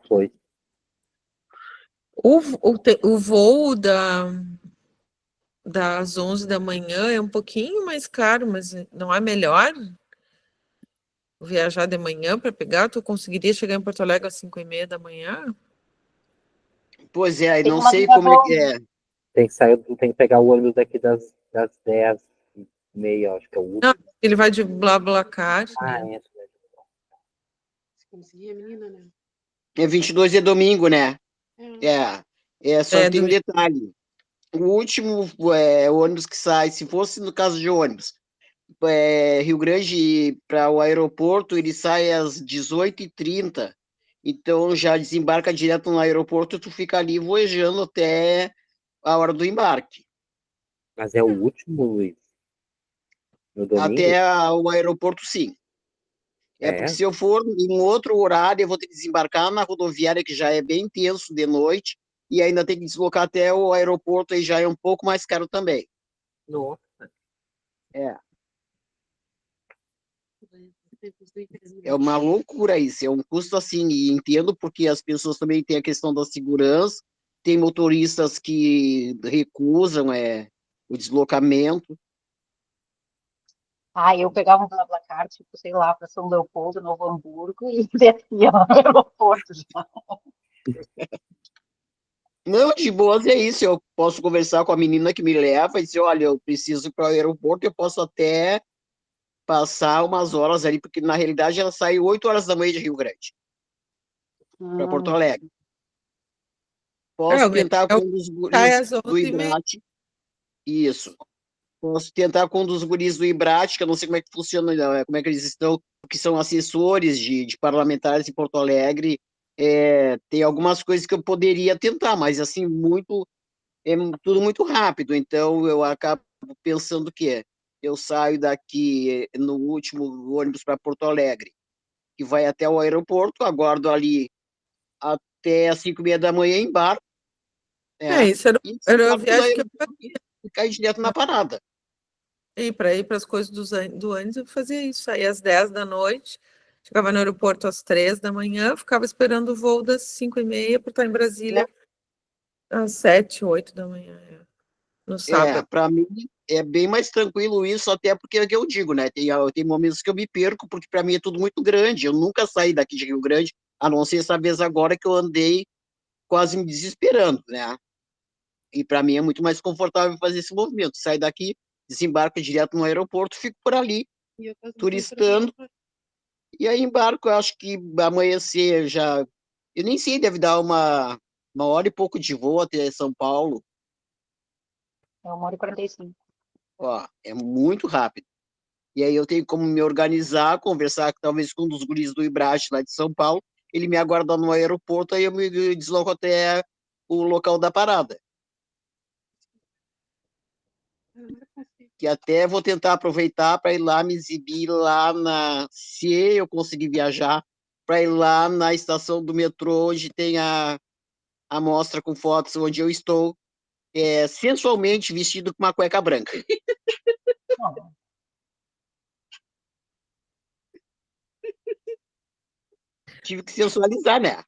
Foi. O voo das 11 da manhã é um pouquinho mais caro, mas não é melhor viajar de manhã para pegar? Tu conseguiria chegar em Porto Alegre às 5h30 da manhã? pois é, não sei como é que é. Tem que pegar o ônibus daqui das 10h30, acho que é o último. Não, ele vai de BlaBlaCar. Né? Consegui a menina, né? É 22 de domingo, né? Só tem um detalhe. O último ônibus que sai, se fosse no caso de ônibus, Rio Grande para o aeroporto, ele sai às 18h30. Então já desembarca direto no aeroporto, tu fica ali voejando até a hora do embarque. Mas é o último, Luiz? No domingo? Até o aeroporto, sim. Porque se eu for em um outro horário, eu vou ter que desembarcar na rodoviária, que já é bem tenso de noite, e ainda tem que deslocar até o aeroporto, aí já é um pouco mais caro também. Nossa. É uma loucura isso, é um custo assim, e entendo porque as pessoas também têm a questão da segurança, tem motoristas que recusam o deslocamento. Eu pegava um BlaBlaCar, tipo, sei lá, para São Leopoldo, Novo Hamburgo, e descia no aeroporto já. Não, de boas é isso, eu posso conversar com a menina que me leva e dizer, olha, eu preciso ir para o aeroporto, eu posso até passar umas horas ali, porque na realidade ela sai 8 horas da manhã de Rio Grande, para Porto Alegre. Posso tentar com um dos guris do Ibrate. Isso. Posso tentar com um dos guris do Ibrate, que eu não sei como é que funciona, como é que eles estão, que são assessores de parlamentares em Porto Alegre. Tem algumas coisas que eu poderia tentar, mas assim, tudo muito rápido. Então, eu acabo pensando que eu saio daqui no último ônibus para Porto Alegre, que vai até o aeroporto, aguardo ali até às 5h30 da manhã, embarco. Isso era a viagem que eu fazia. E cair direto na parada. E para ir para as coisas do ônibus, eu fazia isso. Saía às 10 da noite, chegava no aeroporto às 3 da manhã, ficava esperando o voo das 5h30 para estar em Brasília às 7, 8 da manhã, no sábado. Para mim, é bem mais tranquilo isso, até porque é o que eu digo, né? Tem momentos que eu me perco, porque para mim é tudo muito grande. Eu nunca saí daqui de Rio Grande, a não ser essa vez agora que eu andei quase me desesperando, né? E para mim é muito mais confortável fazer esse movimento. Sai daqui, desembarca direto no aeroporto, fico por ali, turistando, e aí embarco. Eu acho que amanhecer já. Eu nem sei, deve dar uma hora e pouco de voo até São Paulo. É 1h45. Ó, é muito rápido. E aí eu tenho como me organizar, conversar talvez com um dos guris do Ibrach lá de São Paulo, ele me aguarda no aeroporto, aí eu me desloco até o local da parada. Que até vou tentar aproveitar para ir lá me exibir lá se eu conseguir viajar, para ir lá na estação do metrô, onde tem a mostra com fotos, onde eu estou sensualmente vestido com uma cueca branca. Tive que sensualizar, né?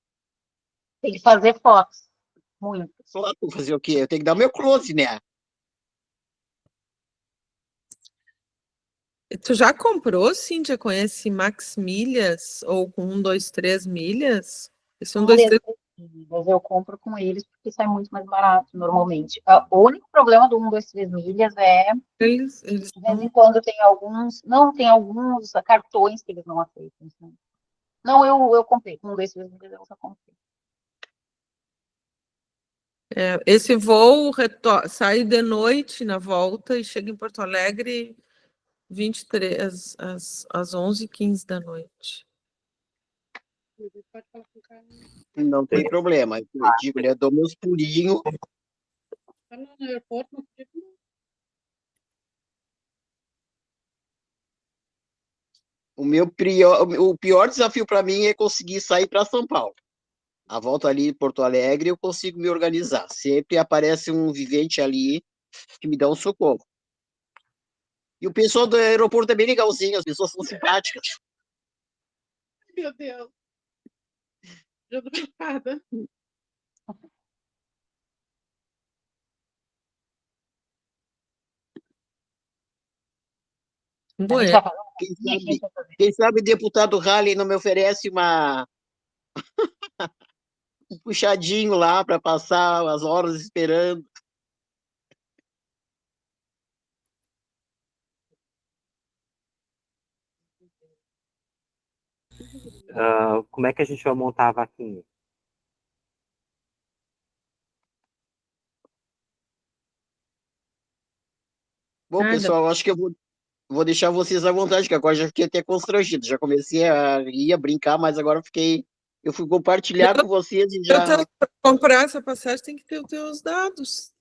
Tem que fazer fotos. Muito. Foto, fazer o quê? Eu tenho que dar o meu close, né? Tu já comprou, Cíntia, com esse Max Milhas ou com 1, 2, 3 milhas? Esse 1, 2, 3 Mas eu compro com eles porque sai muito mais barato, normalmente. O único problema do 1, 2, 3 milhas é, eles de vez em quando tem alguns cartões que eles não aceitam. Assim. Não, eu comprei. 1, 2, 3 milhas eu já comprei. esse voo sai de noite na volta e chega em Porto Alegre 23 às 11h15 da noite. Não tem problema. Eu digo, eu dou meus pulinhos. O pior desafio para mim é conseguir sair para São Paulo. A volta ali em Porto Alegre eu consigo me organizar. Sempre aparece um vivente ali que me dá um socorro. E o pessoal do aeroporto é bem legalzinho, as pessoas são simpáticas. Meu Deus. Já tô preocupada. Bueno. Quem sabe o deputado Halley não me oferece um puxadinho lá para passar as horas esperando. Como é que a gente vai montar a vaquinha? Bom, pessoal, acho que eu vou deixar vocês à vontade, que agora já fiquei até constrangido. Já comecei a ir a brincar, mas agora eu fui compartilhar com vocês e já. Para comprar essa passagem tem que ter os teus dados.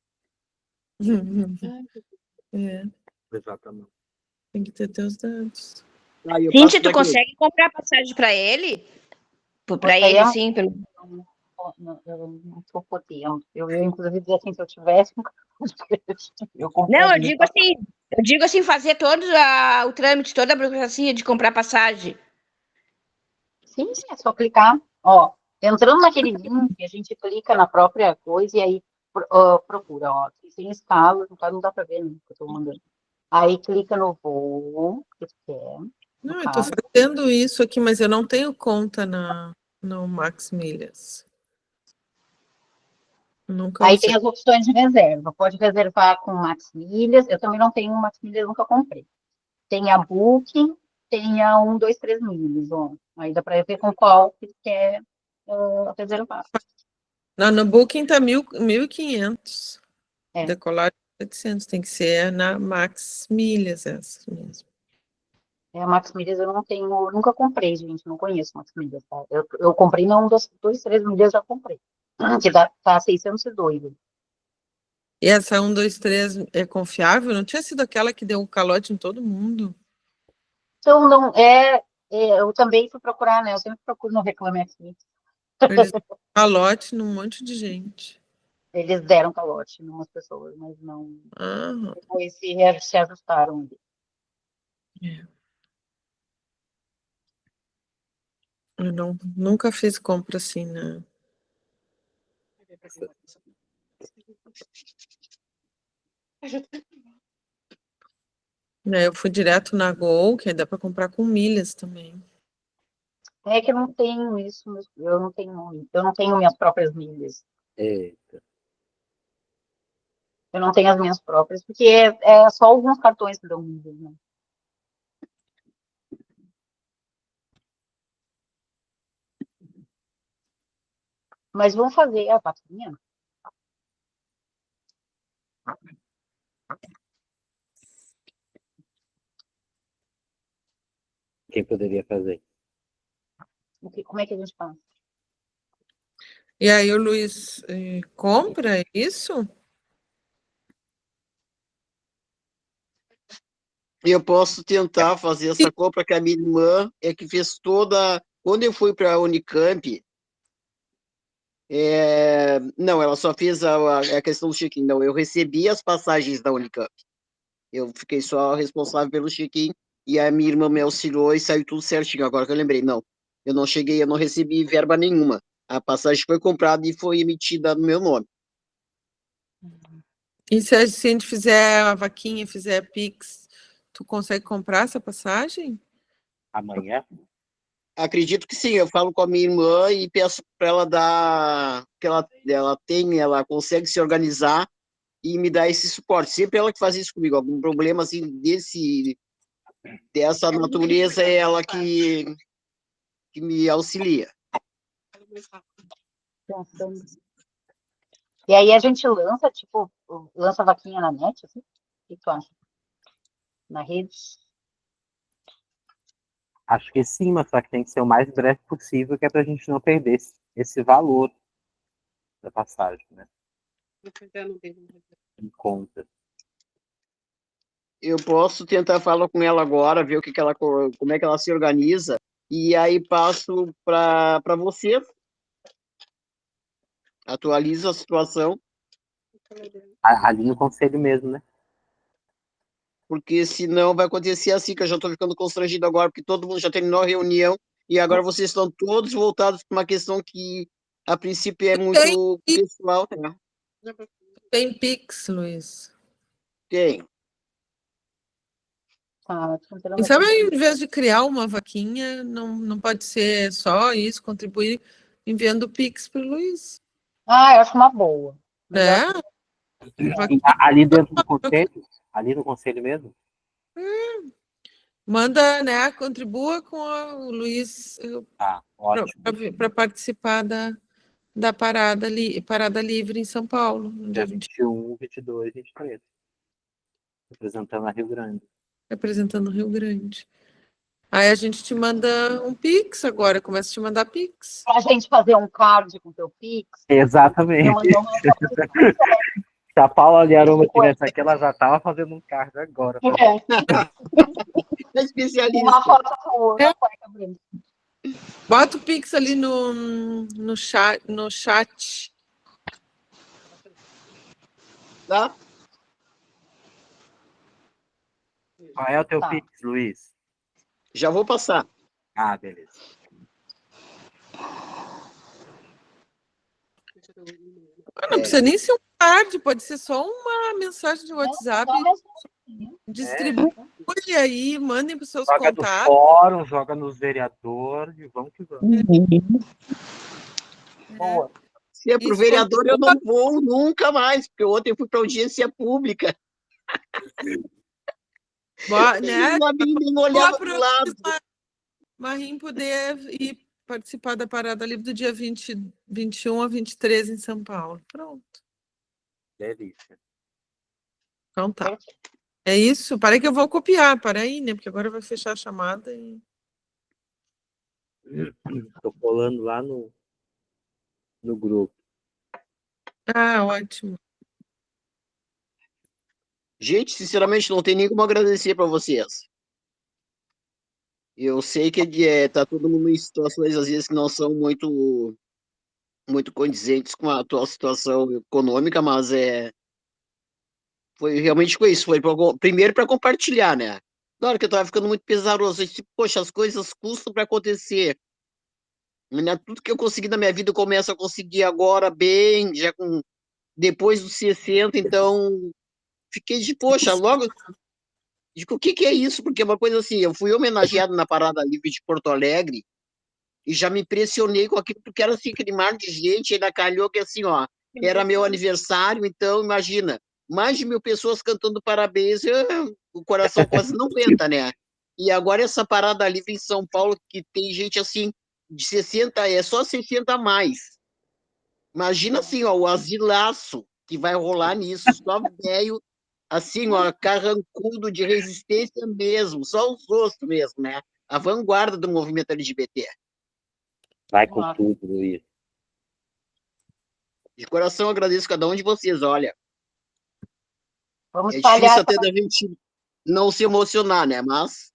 Exatamente. Tem que ter teus dados. Cíntia, tu consegue comprar passagem para ele? Para ele, sim. Eu não estou podendo. Eu inclusive, dizer assim, se eu tivesse... Não, eu digo assim, fazer todo o trâmite, toda a burocracia de comprar passagem. Sim, é só clicar. Ó, entrando naquele link, a gente clica na própria coisa e aí procura, ó, sem escala, não dá para ver, né, que eu estou mandando. Aí clica no voo que tu quer. Não, eu estou fazendo isso aqui, mas eu não tenho conta no Max Milhas. Nunca Aí tem as opções de reserva. Pode reservar com Max Milhas. Eu também não tenho Max Milhas, nunca comprei. Tem a Booking, tem a 1, 2, 3 milhas. Ó. Aí dá para ver com qual que quer reservar. No Booking está 1.500. É. Decolar 700. Tem que ser na Max Milhas essa mesmo. A Max Milhas eu não tenho, nunca comprei, gente. Não conheço Max Milhas. Tá? Eu comprei na 1, 2, 3 milhas, já comprei. Que tá 602. E essa 1, 2, 3 é confiável? Não tinha sido aquela que deu um calote em todo mundo? Então, não, eu também fui procurar, né? Eu sempre procuro no Reclame Aqui. Eles deram calote num monte de gente. Eles deram calote em umas pessoas, mas não... Depois se ajustaram. Eu nunca fiz compra assim, né? Eu fui direto na Gol, que aí dá para comprar com milhas também. É que eu não tenho isso, eu não tenho minhas próprias milhas. Eita. Eu não tenho as minhas próprias, porque é só alguns cartões que dão milhas, né? Mas vamos fazer a vaquinha? Quem poderia fazer? Como é que a gente faz? E aí o Luiz compra isso? Eu posso tentar fazer essa compra que a minha irmã é que fez toda. Quando eu fui para a Unicamp, não, ela só fez a questão do check-in. Não, eu recebi as passagens da Unicamp. Eu fiquei só responsável pelo check-in e a minha irmã me auxiliou e saiu tudo certinho. Agora que eu lembrei, não, eu não recebi verba nenhuma. A passagem foi comprada e foi emitida no meu nome. E se a gente fizer a vaquinha, fizer Pix, tu consegue comprar essa passagem? Amanhã? Acredito que sim, eu falo com a minha irmã e peço para ela dar, que ela consegue se organizar e me dar esse suporte. Sempre ela que faz isso comigo. Algum problema assim dessa natureza é ela que me auxilia. E aí a gente lança a vaquinha na net, assim? O que tu acha? Na rede? Acho que sim, mas só que tem que ser o mais breve possível, que é para a gente não perder esse valor da passagem, né? Em conta. Eu posso tentar falar com ela agora, ver como é que ela se organiza, e aí passo para vocês. Atualizo a situação. Ali no conselho mesmo, né? Porque senão vai acontecer assim, que eu já estou ficando constrangido agora, porque todo mundo já terminou a reunião, e agora vocês estão todos voltados para uma questão que, a princípio, é muito pessoal. Né? Tem Pix, Luiz. Tem. E sabe, em vez de criar uma vaquinha, não pode ser só isso, contribuir enviando Pix para o Luiz. Ah, eu acho uma boa. Ali dentro do conselho? Ali no conselho mesmo? Manda, né? Contribua com o Luiz para participar da parada livre em São Paulo, no dia 21, 22, 23. Representando a Rio Grande. Representando o Rio Grande. Aí a gente te manda um Pix agora, começa a te mandar Pix. Pra gente fazer um card com o teu Pix. Exatamente. Se a Paula Liaroma tivesse aqui, ela já estava fazendo um card agora. É especialista. Uma foto tua, na cueca branca. Bota o Pix ali no chat. Tá? Qual é o teu Pix, Luiz? Já vou passar. Ah, beleza. Não precisa nem ser um card, pode ser só uma mensagem de WhatsApp. Distribui aí, mandem para os seus joga contatos. No fórum, joga nos vereadores e vamos que vamos. Boa. Se é pro vereador, eu não vou nunca mais, porque ontem eu fui para audiência pública. Né? Nem olhava pro lado. Marim poder ir participar da Parada Livre do dia 21 a 23 em São Paulo. Pronto. Delícia. Então tá. É isso. Parei que eu vou copiar. Para aí, né? Porque agora vai fechar a chamada e... Estou colando lá no grupo. Ah, ótimo. Gente, sinceramente, não tem nem como agradecer para vocês. Eu sei que tá todo mundo em situações, às vezes, que não são muito condizentes com a atual situação econômica, mas foi realmente com isso. Foi primeiro para compartilhar, né? Na hora que eu estava ficando muito pesaroso, eu disse, poxa, as coisas custam para acontecer. Tudo que eu consegui na minha vida eu começo a conseguir agora bem, já depois dos 60, então fiquei de, poxa, logo Digo, o que que é isso? Porque é uma coisa assim, eu fui homenageado na Parada Livre de Porto Alegre e já me impressionei com aquilo, porque era assim, aquele mar de gente, ainda calhou que assim, ó, era meu aniversário, então imagina, mais de 1000 pessoas cantando parabéns, o coração quase não aguenta, né? E agora essa Parada Livre em São Paulo, que tem gente assim, de 60, é só 60 a mais. Imagina assim, ó, o asilaço que vai rolar nisso, só velho, assim, ó, carrancudo de resistência mesmo, só os ossos mesmo, né? A vanguarda do movimento LGBT. Vai com tudo, Luiz. De coração agradeço cada um de vocês, olha. Vamos É espalhar difícil até da gente não se emocionar, né? Mas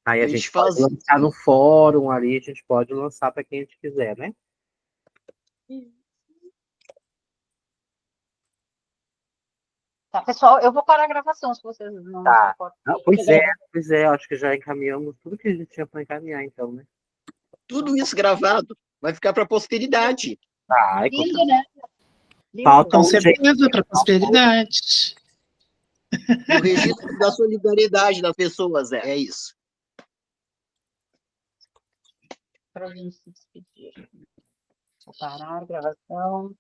Aí a a gente gente pode faz lançar no fórum ali, a gente pode lançar para quem a gente quiser, né? Tá, pessoal, eu vou parar a gravação, se vocês não se Tá. importam. Não, pois é, acho que já encaminhamos tudo que a gente tinha para encaminhar, então, né? tudo isso gravado, vai ficar para a posteridade. Tá, Lindo, né? Lindo. Falta Com um jeito. certeza, para a prosperidade. E o registro da solidariedade das pessoas, é isso. Para a gente se despedir. Vou parar a gravação.